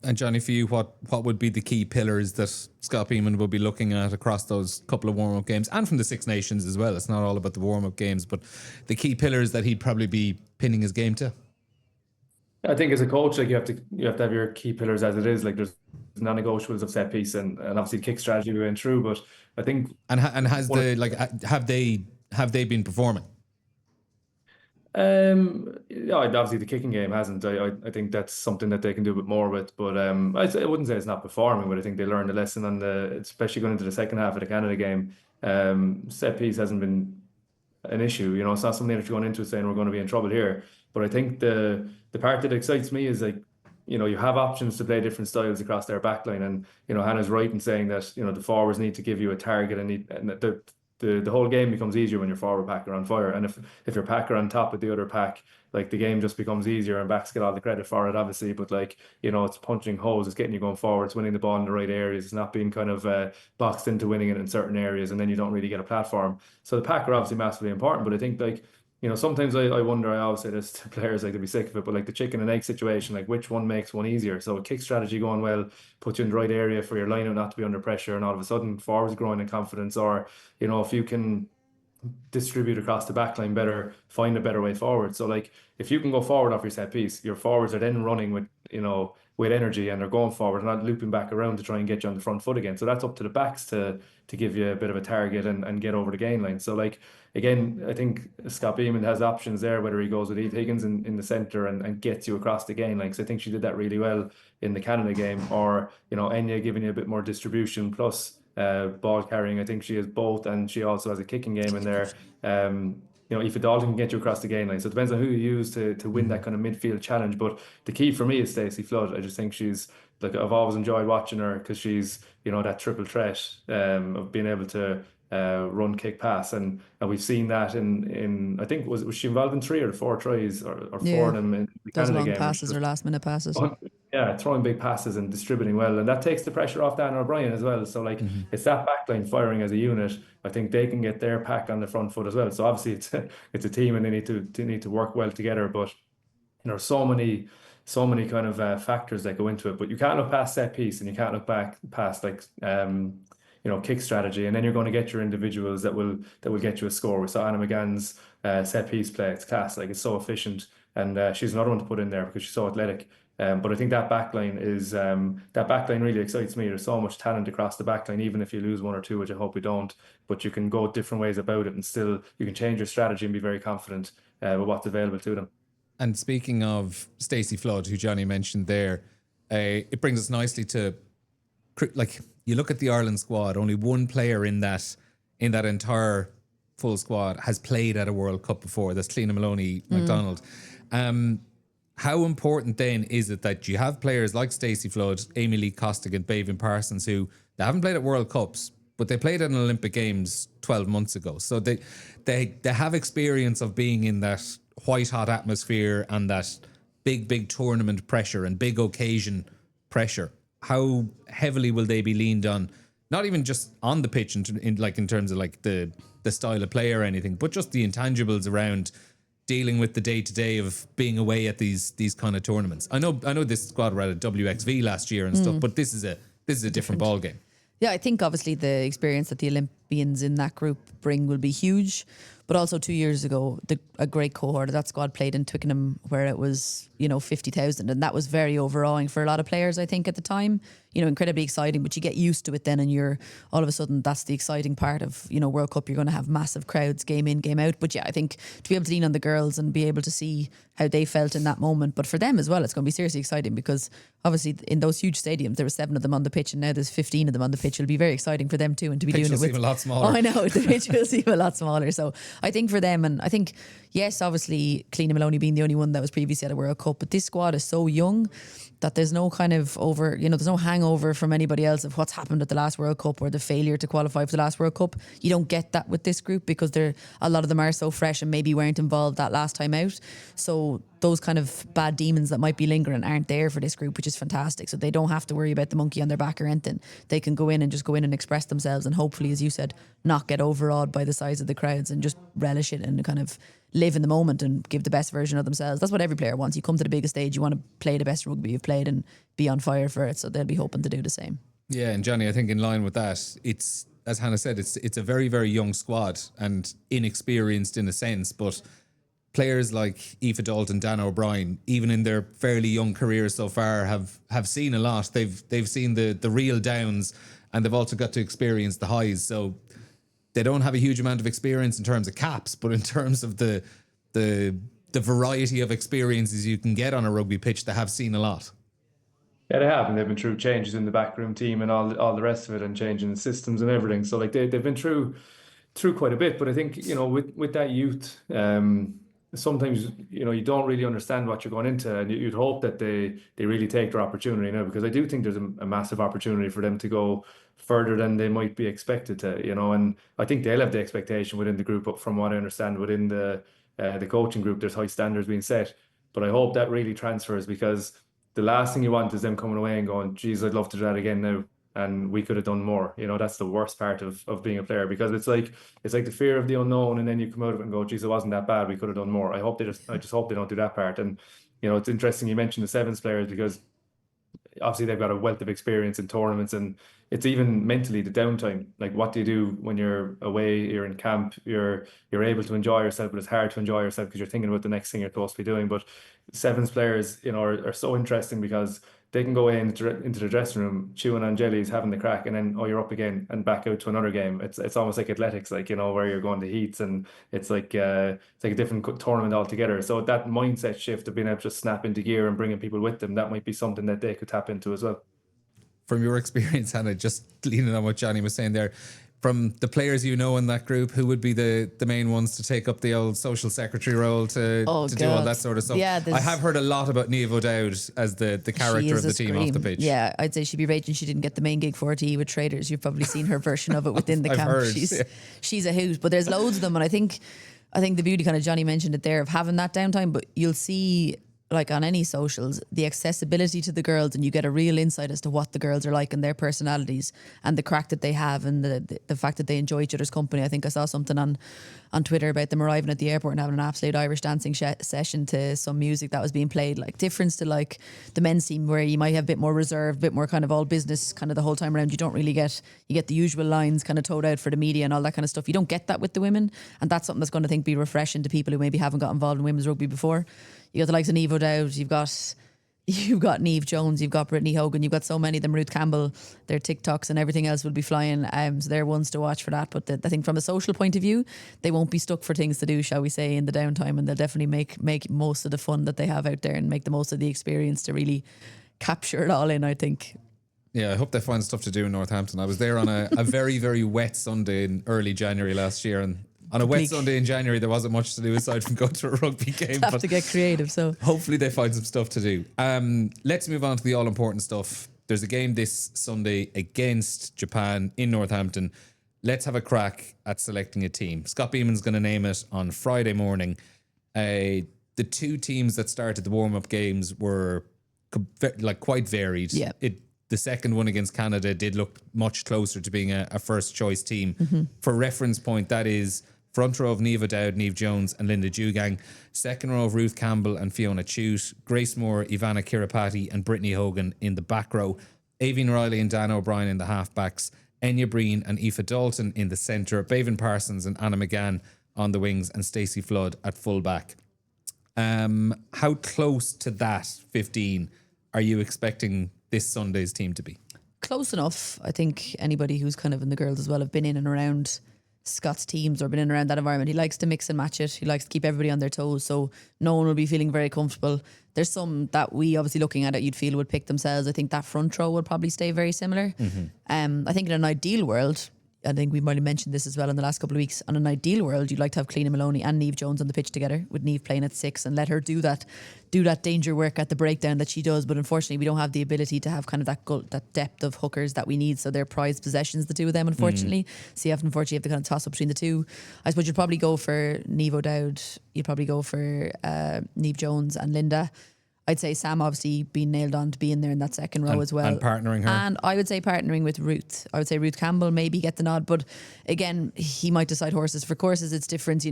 And Jonny, for you, what would be the key pillars that Scott Bemand will be looking at across those couple of warm-up games and from the Six Nations as well? It's not all about the warm-up games, but the key pillars that he'd probably be pinning his game to. I think as a coach, like you have to have your key pillars as it is. Like there's non-negotiables of set piece and obviously kick strategy we went through. But I think have they been performing? Yeah, obviously the kicking game hasn't. I think that's something that they can do a bit more with. But I wouldn't say it's not performing, but I think they learned a lesson on especially going into the second half of the Canada game. Set piece hasn't been an issue. You know, it's not something that you're going into saying we're going to be in trouble here. But I think the part that excites me is like, you know, you have options to play different styles across their backline, and you know Hannah's right in saying that you know the forwards need to give you a target and the whole game becomes easier when your forward pack are on fire. And if your pack are on top of the other pack, like the game just becomes easier and backs get all the credit for it, obviously. But like, you know, it's punching holes, it's getting you going forward, it's winning the ball in the right areas, it's not being kind of boxed into winning it in certain areas, and then you don't really get a platform. So the pack are obviously massively important, but I think like, you know, sometimes I wonder, I always say this to players, like they'd be sick of it, but like the chicken and egg situation, like which one makes one easier? So a kick strategy going well, puts you in the right area for your lineup not to be under pressure, and all of a sudden forwards growing in confidence, or, you know, if you can distribute across the backline better, find a better way forward. So like if you can go forward off your set piece, your forwards are then running with, you know, with energy, and they're going forward, not looping back around to try and get you on the front foot again. So that's up to the backs to give you a bit of a target and get over the gain line. So like, again, I think Scott Bemand has options there, whether he goes with Eve Higgins in the centre and gets you across the gain line. So I think she did that really well in the Canada game, or, you know, Enya giving you a bit more distribution plus ball carrying. I think she has both, and she also has a kicking game in there. You know, Aoife Dalton can get you across the gain line. So it depends on who you use to win that kind of midfield challenge. But the key for me is Stacey Flood. I just think she's, like, I've always enjoyed watching her because she's, you know, that triple threat of being able to run, kick, pass, and we've seen that in I think was she involved in 3 or 4 tries or 4 of them in the those Canada long game, passes or last minute passes. Yeah, throwing big passes and distributing well, and that takes the pressure off Dannah O'Brien as well. So like it's that backline firing as a unit. I think they can get their pack on the front foot as well. So obviously it's a team, and they need to work well together. But you know, so many kind of factors that go into it. But you can't look past set piece, and you can't look back past like you know, kick strategy, and then you're going to get your individuals that will get you a score. We saw Anna McGann's set piece play; it's class. Like, it's so efficient, and she's another one to put in there because she's so athletic. But I think that backline really excites me. There's so much talent across the backline, even if you lose 1 or 2, which I hope we don't. But you can go different ways about it, and still you can change your strategy and be very confident with what's available to them. And speaking of Stacey Flood, who Jonny mentioned there, it brings us nicely to, like, you look at the Ireland squad, only one player in that entire full squad has played at a World Cup before. That's Cliona Maloney McDonald. How important then is it that you have players like Stacey Flood, Amy Lee Costigan, Bavin Parsons, who they haven't played at World Cups, but they played at an Olympic Games 12 months ago. So they have experience of being in that white hot atmosphere and that big tournament pressure and big occasion pressure. How heavily will they be leaned on? Not even just on the pitch in terms of like the style of play or anything, but just the intangibles around dealing with the day-to-day of being away at these kind of tournaments. I know this squad were at a WXV last year and stuff, but this is a different ball game. Yeah, I think obviously the experience that the Olympians in that group bring will be huge. But also 2 years ago, a great cohort of that squad played in Twickenham, where it was, 50,000, and that was very overawing for a lot of players, I think, at the time. Incredibly exciting, but you get used to it then, and you're all of a sudden, that's the exciting part of, World Cup. You're going to have massive crowds, game in, game out. But yeah, I think to be able to lean on the girls and be able to see how they felt in that moment, but for them as well, it's going to be seriously exciting, because obviously in those huge stadiums, there were 7 of them on the pitch, and now there's 15 of them on the pitch. It'll be very exciting for them too, and to be doing it with a lot smaller. Oh, I know, the pitch will seem a lot smaller. So I think for them, and I think, yes, obviously Cliona Maloney being the only one that was previously at a World Cup Cup, but this squad is so young that there's no kind of there's no hangover from anybody else of what's happened at the last World Cup or the failure to qualify for the last World Cup. You don't get that with this group because a lot of them are so fresh and maybe weren't involved that last time out. So those kind of bad demons that might be lingering aren't there for this group, which is fantastic. So they don't have to worry about the monkey on their back or anything. They can go in and express themselves and hopefully, as you said, not get overawed by the size of the crowds and just relish it and kind of live in the moment and give the best version of themselves. That's what every player wants. You come to the biggest stage, you want to play the best rugby you've played and be on fire for it. So they'll be hoping to do the same. Yeah, and Jonny, I think in line with that, it's, as Hannah said, it's a very, very young squad and inexperienced in a sense, but players like Aoife Dalton, Dannah O'Brien, even in their fairly young careers so far, have seen a lot. They've seen the real downs and they've also got to experience the highs. So they don't have a huge amount of experience in terms of caps, but in terms of the variety of experiences you can get on a rugby pitch, they have seen a lot. Yeah, they have, and they've been through changes in the backroom team and all the rest of it, and changing the systems and everything. So like they've been through quite a bit. But I think, you know, with that youth, sometimes, you know, you don't really understand what you're going into, and you'd hope that they really take their opportunity now, because I do think there's a massive opportunity for them to go further than they might be expected to, you know. And I think they'll have the expectation within the group, but from what I understand within the coaching group, there's high standards being set. But I hope that really transfers, because the last thing you want is them coming away and going, geez, I'd love to do that again now, and we could have done more. You know, that's the worst part of being a player, because it's like the fear of the unknown, and then you come out of it and go, geez, it wasn't that bad, we could have done more. I just hope they don't do that part. And, you know, it's interesting you mentioned the sevens players, because obviously they've got a wealth of experience in tournaments, and it's even mentally the downtime. Like, what do you do when you're away, you're in camp, you're able to enjoy yourself, but it's hard to enjoy yourself because you're thinking about the next thing you're supposed to be doing. But sevens players, you know, are so interesting, because they can go into the dressing room chewing on jellies, having the crack, and then, oh, you're up again and back out to another game. It's almost like athletics, like, you know, where you're going to heats, and it's like a different tournament altogether. So that mindset shift of being able to just snap into gear and bringing people with them, that might be something that they could tap into as well. From your experience, Hannah, just leaning on what Jonny was saying there, from the players you know in that group, who would be the main ones to take up the old social secretary role to do all that sort of stuff? Yeah, I have heard a lot about Niamh O'Dowd as the character of the team off the pitch. Yeah, I'd say she'd be raging she didn't get the main gig for RTE with traders. You've probably seen her version of it within the camp. She's a hoot, but there's loads of them, and I think the beauty, kind of Jonny mentioned it there, of having that downtime, but you'll see, like on any socials, the accessibility to the girls, and you get a real insight as to what the girls are like and their personalities and the crack that they have, and the fact that they enjoy each other's company. I think I saw something on Twitter about them arriving at the airport and having an absolute Irish dancing session to some music that was being played. Like, difference to like the men's team, where you might have a bit more reserved, a bit more kind of all business kind of the whole time around. You don't really get the usual lines kind of towed out for the media and all that kind of stuff. You don't get that with the women, and that's something that's going to be refreshing to people who maybe haven't got involved in women's rugby before. You got the likes of Niamh O'Dowd, you've got Niamh Jones, you've got Brittany Hogan, you've got so many of them, Ruth Campbell, their TikToks and everything else will be flying. So they're ones to watch for that. But I think from a social point of view, they won't be stuck for things to do, shall we say, in the downtime, and they'll definitely make most of the fun that they have out there and make the most of the experience to really capture it all in, I think. Yeah, I hope they find stuff to do in Northampton. I was there on a very, very wet Sunday in early January last year, and on a wet Sunday in January, there wasn't much to do aside from go to a rugby game. Have to get creative, so hopefully they find some stuff to do. Let's move on to the all-important stuff. There's a game this Sunday against Japan in Northampton. Let's have a crack at selecting a team. Scott Bamand's going to name it on Friday morning. The two teams that started the warm-up games were quite varied. Yeah. The second one against Canada did look much closer to being a first-choice team. Mm-hmm. For reference point, that is front row of Niamh O'Dowd, Niamh Jones and Linda Dugang. Second row of Ruth Campbell and Fiona Chute. Grace Moore, Ivana Kiripati and Brittany Hogan in the back row. Aoife Riley and Dannah O'Brien in the half-backs. Enya Breen and Aoife Dalton in the centre. Bevan Parsons and Anna McGann on the wings, and Stacey Flood at full-back. How close to that 15 are you expecting this Sunday's team to be? Close enough. I think anybody who's kind of in the girls as well have been in and around Scott's teams or been in and around that environment. He likes to mix and match it. He likes to keep everybody on their toes, so no one will be feeling very comfortable. There's some that we obviously looking at it, you'd feel would pick themselves. I think that front row would probably stay very similar. Mm-hmm. I think in an ideal world, I think we might have mentioned this as well in the last couple of weeks. On an ideal world, you'd like to have Cleena Maloney and Niamh Jones on the pitch together, with Niamh playing at 6 and let her do that danger work at the breakdown that she does. But unfortunately, we don't have the ability to have kind of that depth of hookers that we need. So they're prized possessions, the two of them, unfortunately. So you have to kind of toss up between the two. I suppose you'd probably go for Niamh O'Dowd. You'd probably go for Niamh Jones and Linda. I'd say Sam obviously being nailed on to be in there in that second row as well. And partnering her. And I would say partnering with Ruth. I would say Ruth Campbell maybe get the nod. But again, he might decide horses. For courses, it's different,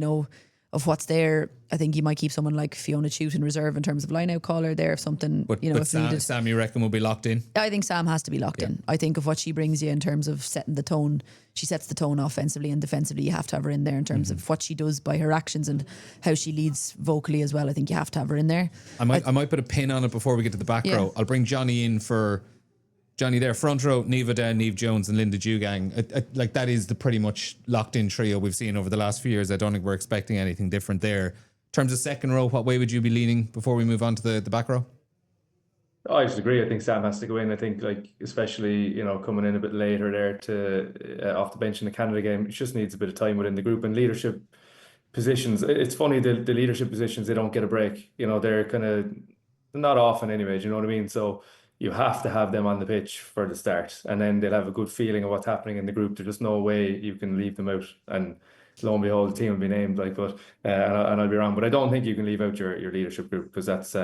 of what's there. I think you might keep someone like Fiona Chute in reserve in terms of line-out caller there if something, but if Sam, needed. Sam, you reckon will be locked in? I think Sam has to be locked in. I think of what she brings you in terms of setting the tone. She sets the tone offensively and defensively. You have to have her in there in terms of what she does by her actions and how she leads vocally as well. I think you have to have her in there. I might put a pin on it before we get to the back row. I'll bring Jonny in for Jonny there, front row, Niamh O'Dowd, Niamh Jones and Linda Dewgang. Like that is the pretty much locked in trio we've seen over the last few years. I don't think we're expecting anything different there. In terms of second row, what way would you be leaning before we move on to the back row? I just agree. I think Sam has to go in. I think, especially coming in a bit later there to off the bench in the Canada game, it just needs a bit of time within the group. And leadership positions, it's funny, the leadership positions, they don't get a break. They're kind of not often anyway. Do you know what I mean? So you have to have them on the pitch for the start, and then they'll have a good feeling of what's happening in the group. There's just no way you can leave them out. And lo and behold, the team will be named. And I'll be wrong, but I don't think you can leave out your leadership group, because that's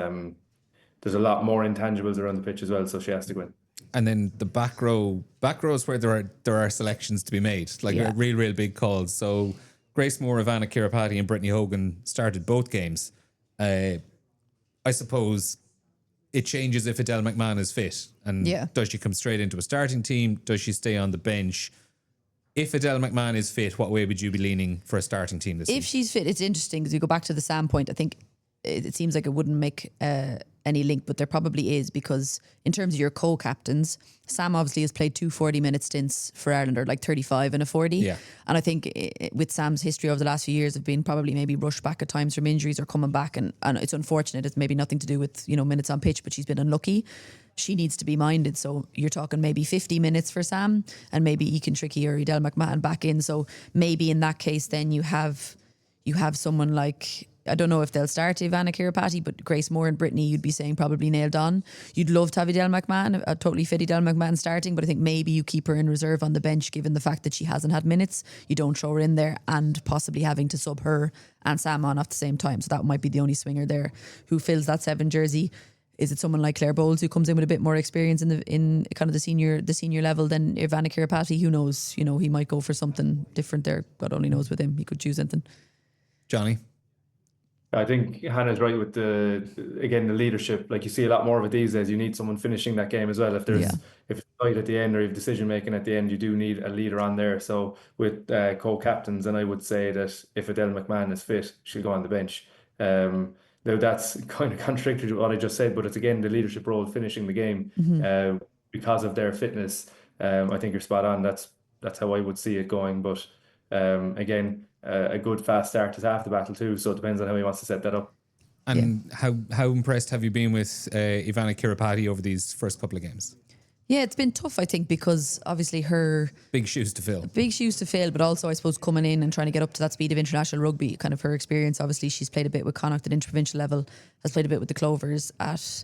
there's a lot more intangibles around the pitch as well, so she has to go in. And then the back row is where there are selections to be made, real big calls. So Grace Moore, Ivana Kiripati and Brittany Hogan started both games. I suppose it changes if Adele McMahon is fit. And does she come straight into a starting team? Does she stay on the bench? If Adele McMahon is fit, what way would you be leaning for a starting team this week? If she's fit, it's interesting because you go back to the Sam point. I think it seems like it wouldn't make any link, but there probably is, because in terms of your co-captains, Sam obviously has played 2 40-minute stints for Ireland, or like 35 and a 40. Yeah. And I think with Sam's history over the last few years of being probably maybe rushed back at times from injuries or coming back, and it's unfortunate. It's maybe nothing to do with minutes on pitch, but she's been unlucky. She needs to be minded. So you're talking maybe 50 minutes for Sam, and maybe Eakin Tricky or Adele McMahon back in. So maybe in that case, then you have someone like, I don't know if they'll start Ivana Kiripati, but Grace Moore and Brittany, you'd be saying probably nailed on. You'd love to have Adele McMahon, a totally fit Adele McMahon starting, but I think maybe you keep her in reserve on the bench, given the fact that she hasn't had minutes. You don't throw her in there, and possibly having to sub her and Sam on at the same time. So that might be the only swinger there who fills that 7 jersey. Is it someone like Claire Bowles who comes in with a bit more experience in kind of the senior level than Ivana Kiripati? Who knows? He might go for something different there. God only knows with him. He could choose anything. Jonny? I think Hannah's right with the leadership. Like, you see a lot more of it these days. You need someone finishing that game as well. If it's tight at the end, or you have decision making at the end, you do need a leader on there. So with co-captains, and I would say that if Adele McMahon is fit, she'll go on the bench. Now that's kind of contradictory to what I just said, but it's again the leadership role, finishing the game because of their fitness. I think you're spot on. That's how I would see it going. But again, a good fast start is half the battle too, so it depends on how he wants to set that up. And how impressed have you been with Ivana Kiripati over these first couple of games? Yeah, it's been tough, I think, because obviously her big shoes to fill, but also I suppose coming in and trying to get up to that speed of international rugby, kind of her experience. Obviously she's played a bit with Connacht at interprovincial level, has played a bit with the Clovers at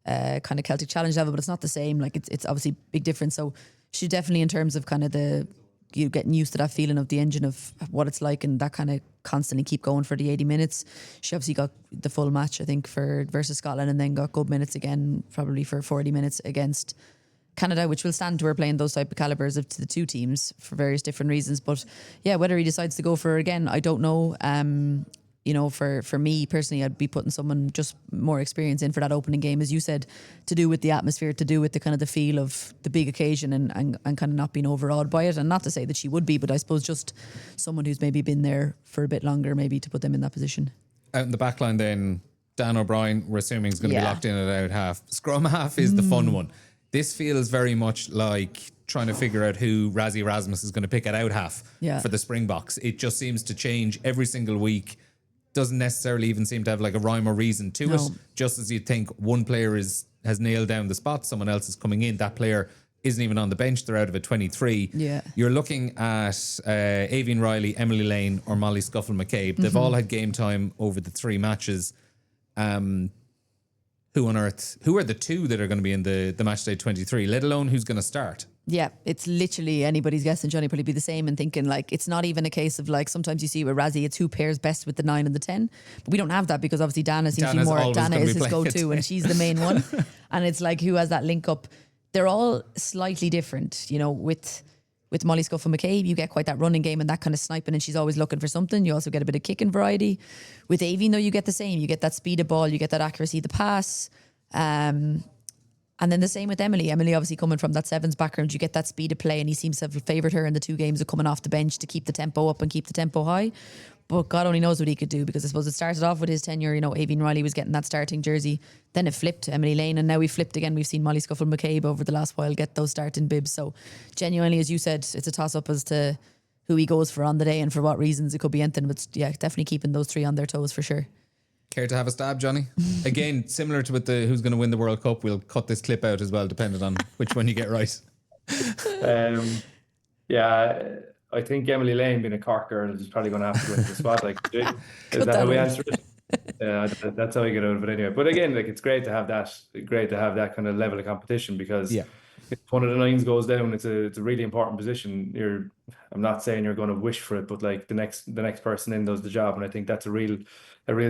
kind of Celtic Challenge level, but it's not the same. Like it's obviously big difference. So she definitely, in terms of kind of you getting used to that feeling of the engine of what it's like, and that kind of constantly keep going for the 80 minutes. She obviously got the full match, I think, versus Scotland, and then got good minutes again, probably for 40 minutes against Canada, which will stand to her playing those type of calibers of the two teams for various different reasons. But yeah, whether he decides to go for her again, I don't know. For me personally, I'd be putting someone just more experience in for that opening game, as you said, to do with the atmosphere, to do with the kind of the feel of the big occasion, and kind of not being overawed by it. And not to say that she would be, but I suppose just someone who's maybe been there for a bit longer, maybe to put them in that position. Out in the back line then, Dannah O'Brien, we're assuming, is going to be locked in at out half. Scrum half is the fun one. This feels very much like trying to figure out who Razzie Erasmus is going to pick at out half for the Springboks. It just seems to change every single week. Doesn't necessarily even seem to have like a rhyme or reason to it. Just as you'd think one player has nailed down the spot, someone else is coming in, that player isn't even on the bench. They're out of a 23. Yeah. You're looking at Aoife Riley, Emily Lane, or Molly Scuffle-McCabe. They've all had game time over the 3 matches. Who on earth? Who are the 2 that are going to be in the matchday 23? Let alone who's going to start. Yeah, it's literally anybody's guess, and Johnny probably be the same and thinking like it's not even a case of like sometimes you see with Razzie it's who pairs best with the 9 and the 10, but we don't have that because obviously Dannah seems to be more. Dannah is his go-to and she's the main one, and it's like who has that link up. They're all slightly different, you know. With Molly Scuffle-McCabe, you get quite that running game and that kind of sniping, and she's always looking for something. You also get a bit of kicking variety. With Aoife, though, you get the same. You get that speed of ball, you get that accuracy of the pass. And then the same with Emily. Emily obviously coming from that sevens background, you get that speed of play, and he seems to have favoured her in the 2 games of coming off the bench to keep the tempo up and keep the tempo high. But God only knows what he could do, because I suppose it started off with his tenure, you know, Aoife Riley was getting that starting jersey. Then it flipped to Emily Lane, and now we flipped again. We've seen Molly Scuffle-McCabe over the last while get those starting bibs. So genuinely, as you said, it's a toss-up as to who he goes for on the day and for what reasons. It could be anything, but yeah, definitely keeping those 3 on their toes for sure. Care to have a stab, Johnny? Again, similar to with the who's going to win the World Cup, we'll cut this clip out as well, depending on which one you get right. Yeah, I think Emily Lane, being a Cork girl, is probably going to have to win the spot. Like, is that how we answer it? Yeah, that's how I get out of it anyway. But again, like, it's great to have that kind of level of competition, because if one of the 9s goes down, it's a really important position. I'm not saying you're going to wish for it, but like the next person in does the job, and I think that's a real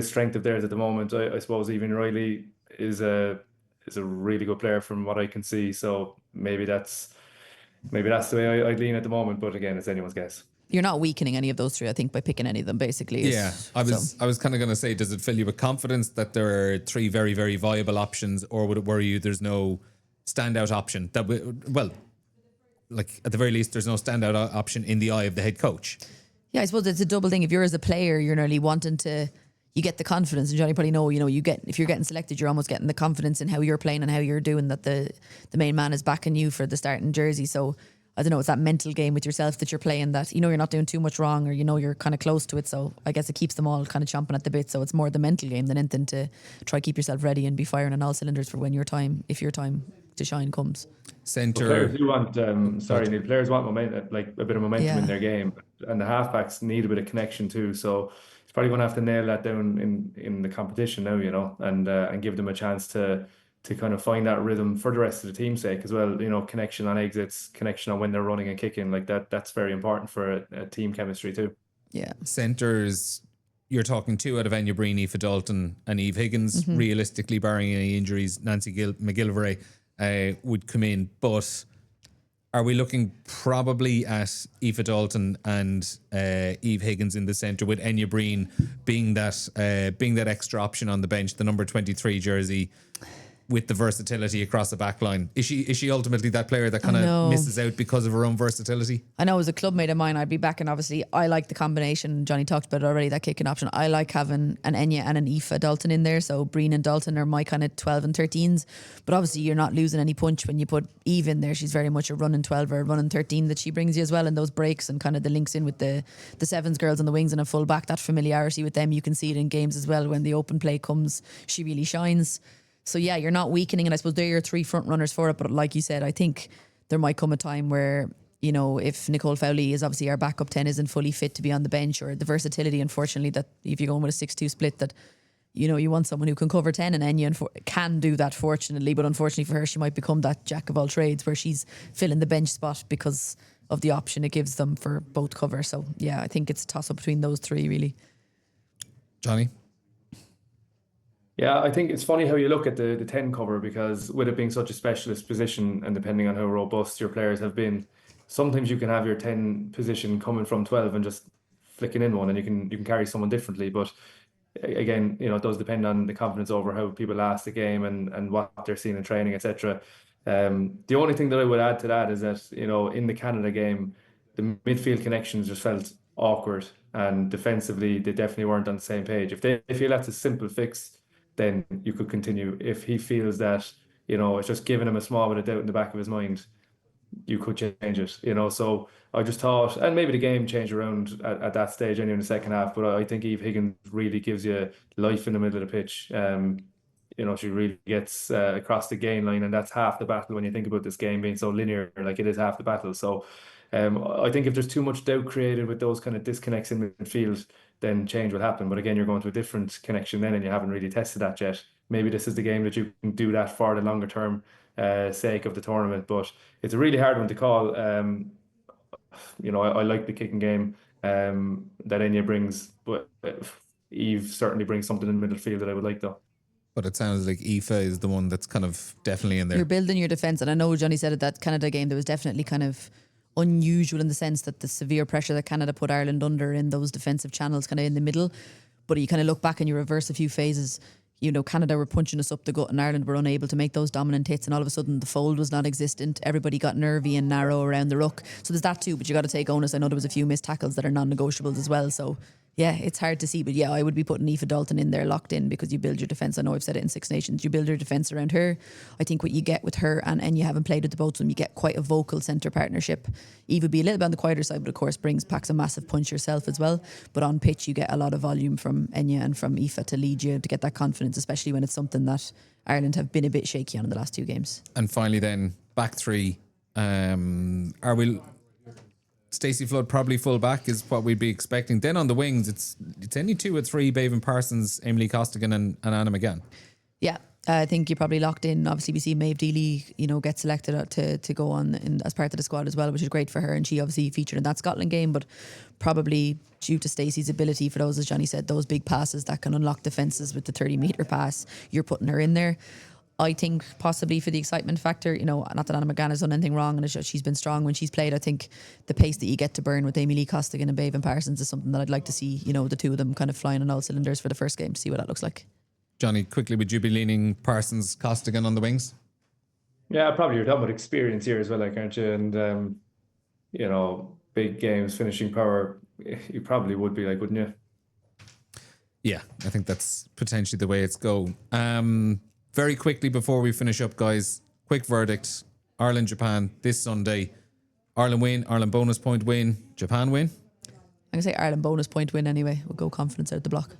strength of theirs at the moment. I suppose even Riley is a really good player from what I can see. So maybe that's the way I lean at the moment. But again, it's anyone's guess. You're not weakening any of those 3, I think, by picking any of them, basically. Yeah, I was kind of going to say, does it fill you with confidence that there are 3 very, very viable options, or would it worry you there's no standout option? Like at the very least, there's no standout option in the eye of the head coach. Yeah, I suppose it's a double thing. If you're as a player, you're nearly wanting to, you get the confidence, and Johnny probably know, you know, if you're getting selected, you're almost getting the confidence in how you're playing and how you're doing, that the main man is backing you for the starting jersey. So I don't know, it's that mental game with yourself that you're playing, that you know you're not doing too much wrong, or you know you're kind of close to it. So I guess it keeps them all kind of chomping at the bit. So it's more the mental game than anything to try keep yourself ready and be firing on all cylinders for when if your time to shine comes. Centre. Players do want, Neil, players want momentum, like a bit of momentum in their game, and the halfbacks need a bit of connection too. So it's probably going to have to nail that down in the competition now, you know, and give them a chance to kind of find that rhythm for the rest of the team's sake as well. You know, connection on exits, connection on when they're running and kicking, like that's very important for a team chemistry too. Yeah. Centres, you're talking 2 out of Anya Breen, Aoife Dalton and Eve Higgins. Realistically, barring any injuries, Nancy McGillivray would come in. But are we looking probably at Aoife Dalton and Eve Higgins in the centre, with Anya Breen being that extra option on the bench, the number 23 jersey, with the versatility across the back line? Is she ultimately that player that kind of misses out because of her own versatility? I know, as a club mate of mine, I'd be back, and obviously I like the combination. Johnny talked about it already, that kicking option. I like having an Enya and an Aoife Dalton in there. So Breen and Dalton are my kind of 12 and 13s. But obviously you're not losing any punch when you put Eve in there. She's very much a running 12 or a running 13 that she brings you as well, in those breaks and kind of the links in with the sevens girls on the wings and a full back. That familiarity with them, you can see it in games as well. When the open play comes, she really shines. So yeah, you're not weakening, and I suppose they're your 3 front runners for it. But like you said, I think there might come a time where, you know, if Nicole Fowley is obviously our backup 10 isn't fully fit to be on the bench, or the versatility, unfortunately, that if you're going with a 6-2 split, that, you know, you want someone who can cover 10, and Enya can do that, fortunately. But unfortunately for her, she might become that jack of all trades, where she's filling the bench spot because of the option it gives them for both cover. So yeah, I think it's a toss up between those 3 really. Johnny? Yeah, I think it's funny how you look at the 10 cover, because with it being such a specialist position, and depending on how robust your players have been, sometimes you can have your 10 position coming from 12 and just flicking in one, and you can carry someone differently. But again, you know, it does depend on the confidence over how people last the game and what they're seeing in training, etc. The only thing that I would add to that is that, you know, in the Canada game, the midfield connections just felt awkward, and defensively they definitely weren't on the same page. If they feel that's a simple fix, then you could continue. If he feels that, you know, it's just giving him a small bit of doubt in the back of his mind, you could change it, you know. So I just thought, and maybe the game changed around at that stage anyway in the second half, but I think Eve Higgins really gives you life in the middle of the pitch. she really gets across the gain line, and that's half the battle when you think about this game being so linear. Like, it is half the battle. So I think if there's too much doubt created with those kind of disconnects in midfield, then change will happen. But again, you're going to a different connection then, and you haven't really tested that yet. Maybe this is the game that you can do that for the longer term sake of the tournament. But it's a really hard one to call. I like the kicking game that Enya brings, but Eve certainly brings something in the midfield that I would like, though. But it sounds like Aoife is the one that's kind of definitely in there. You're building your defence, and I know Jonny said at that Canada game there was definitely kind of unusual in the sense that the severe pressure that Canada put Ireland under in those defensive channels kind of in the middle. But you kind of look back and you reverse a few phases. Canada were punching us up the gut and Ireland were unable to make those dominant hits, and all of a sudden the fold was non-existent. Everybody got nervy and narrow around the ruck. So there's that too, but you got to take onus. I know there was a few missed tackles that are non-negotiables as well. So yeah, it's hard to see. But yeah, I would be putting Aoife Dalton in there locked in, because you build your defence. I know I've said it in Six Nations. You build your defence around her. I think what you get with her, and you haven't played with the both of them, you get quite a vocal centre partnership. Eve would be a little bit on the quieter side, but of course packs a massive punch herself as well. But on pitch, you get a lot of volume from Enya and from Aoife to lead you, to get that confidence, especially when it's something that Ireland have been a bit shaky on in the last two games. And finally then, back three. Are we... Stacey Flood probably full back is what we'd be expecting. Then on the wings, it's only 2 or 3, Bevan Parsons, Emily Costigan and Anna McGann. Yeah, I think you're probably locked in. Obviously, we see Maeve Deely, get selected to go on as part of the squad as well, which is great for her. And she obviously featured in that Scotland game, but probably due to Stacey's ability for those, as Jonny said, those big passes that can unlock defences with the 30-metre pass, you're putting her in there. I think possibly for the excitement factor, not that Anna McGann has done anything wrong and she's been strong when she's played. I think the pace that you get to burn with Amy Lee Costigan and Bevan Parsons is something that I'd like to see, the two of them kind of flying on all cylinders for the first game to see what that looks like. Jonny, quickly, would you be leaning Parsons, Costigan on the wings? Yeah, probably. You're talking about experience here as well, aren't you? And, big games, finishing power, you probably would be wouldn't you? Yeah, I think that's potentially the way it's going. Very quickly before we finish up, guys, quick verdict. Ireland-Japan this Sunday. Ireland win, Ireland bonus point win, Japan win? I'm going to say Ireland bonus point win anyway. We'll go confidence out the block.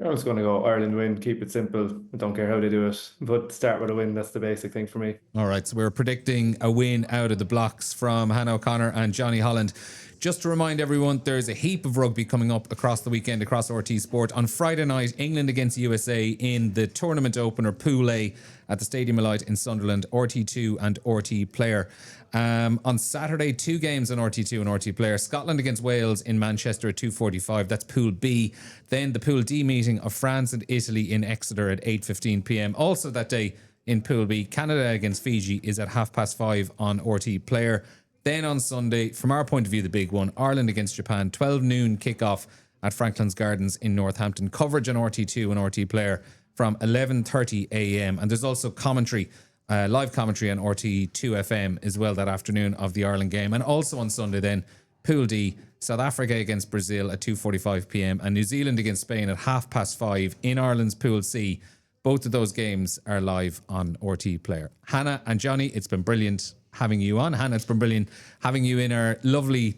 I was going to go Ireland win, keep it simple. I don't care how they do it, but start with a win. That's the basic thing for me. All right, so we're predicting a win out of the blocks from Hannah O'Connor and Jonny Holland. Just to remind everyone, there's a heap of rugby coming up across the weekend, across RTÉ Sport. On Friday night, England against USA in the tournament opener, Pool A, at the Stadium of Light in Sunderland, RT2 and RT Player. On Saturday, 2 games on RT2 and RT Player. Scotland against Wales in Manchester at 2:45. That's Pool B. Then the Pool D meeting of France and Italy in Exeter at 8:15 p.m. Also that day in Pool B, Canada against Fiji is at 5:30 on RT Player. Then on Sunday, from our point of view, the big one, Ireland against Japan, 12 noon kickoff at Franklin's Gardens in Northampton. Coverage on RT2 and RT Player from 11:30 a.m. And there's also commentary, live commentary on RT2 FM as well that afternoon of the Ireland game. And also on Sunday then, Pool D, South Africa against Brazil at 2:45 p.m. and New Zealand against Spain at 5:30 in Ireland's Pool C. Both of those games are live on RT Player. Hannah and Jonny, it's been brilliant having you on. Hannah, it's been brilliant having you in our lovely,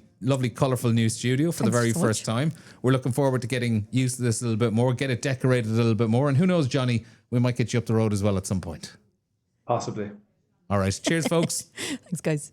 colourful new studio for the very first time. We're looking forward to getting used to this a little bit more, get it decorated a little bit more. And who knows, Jonny, we might get you up the road as well at some point. Possibly. All right. Cheers, folks. Thanks, guys.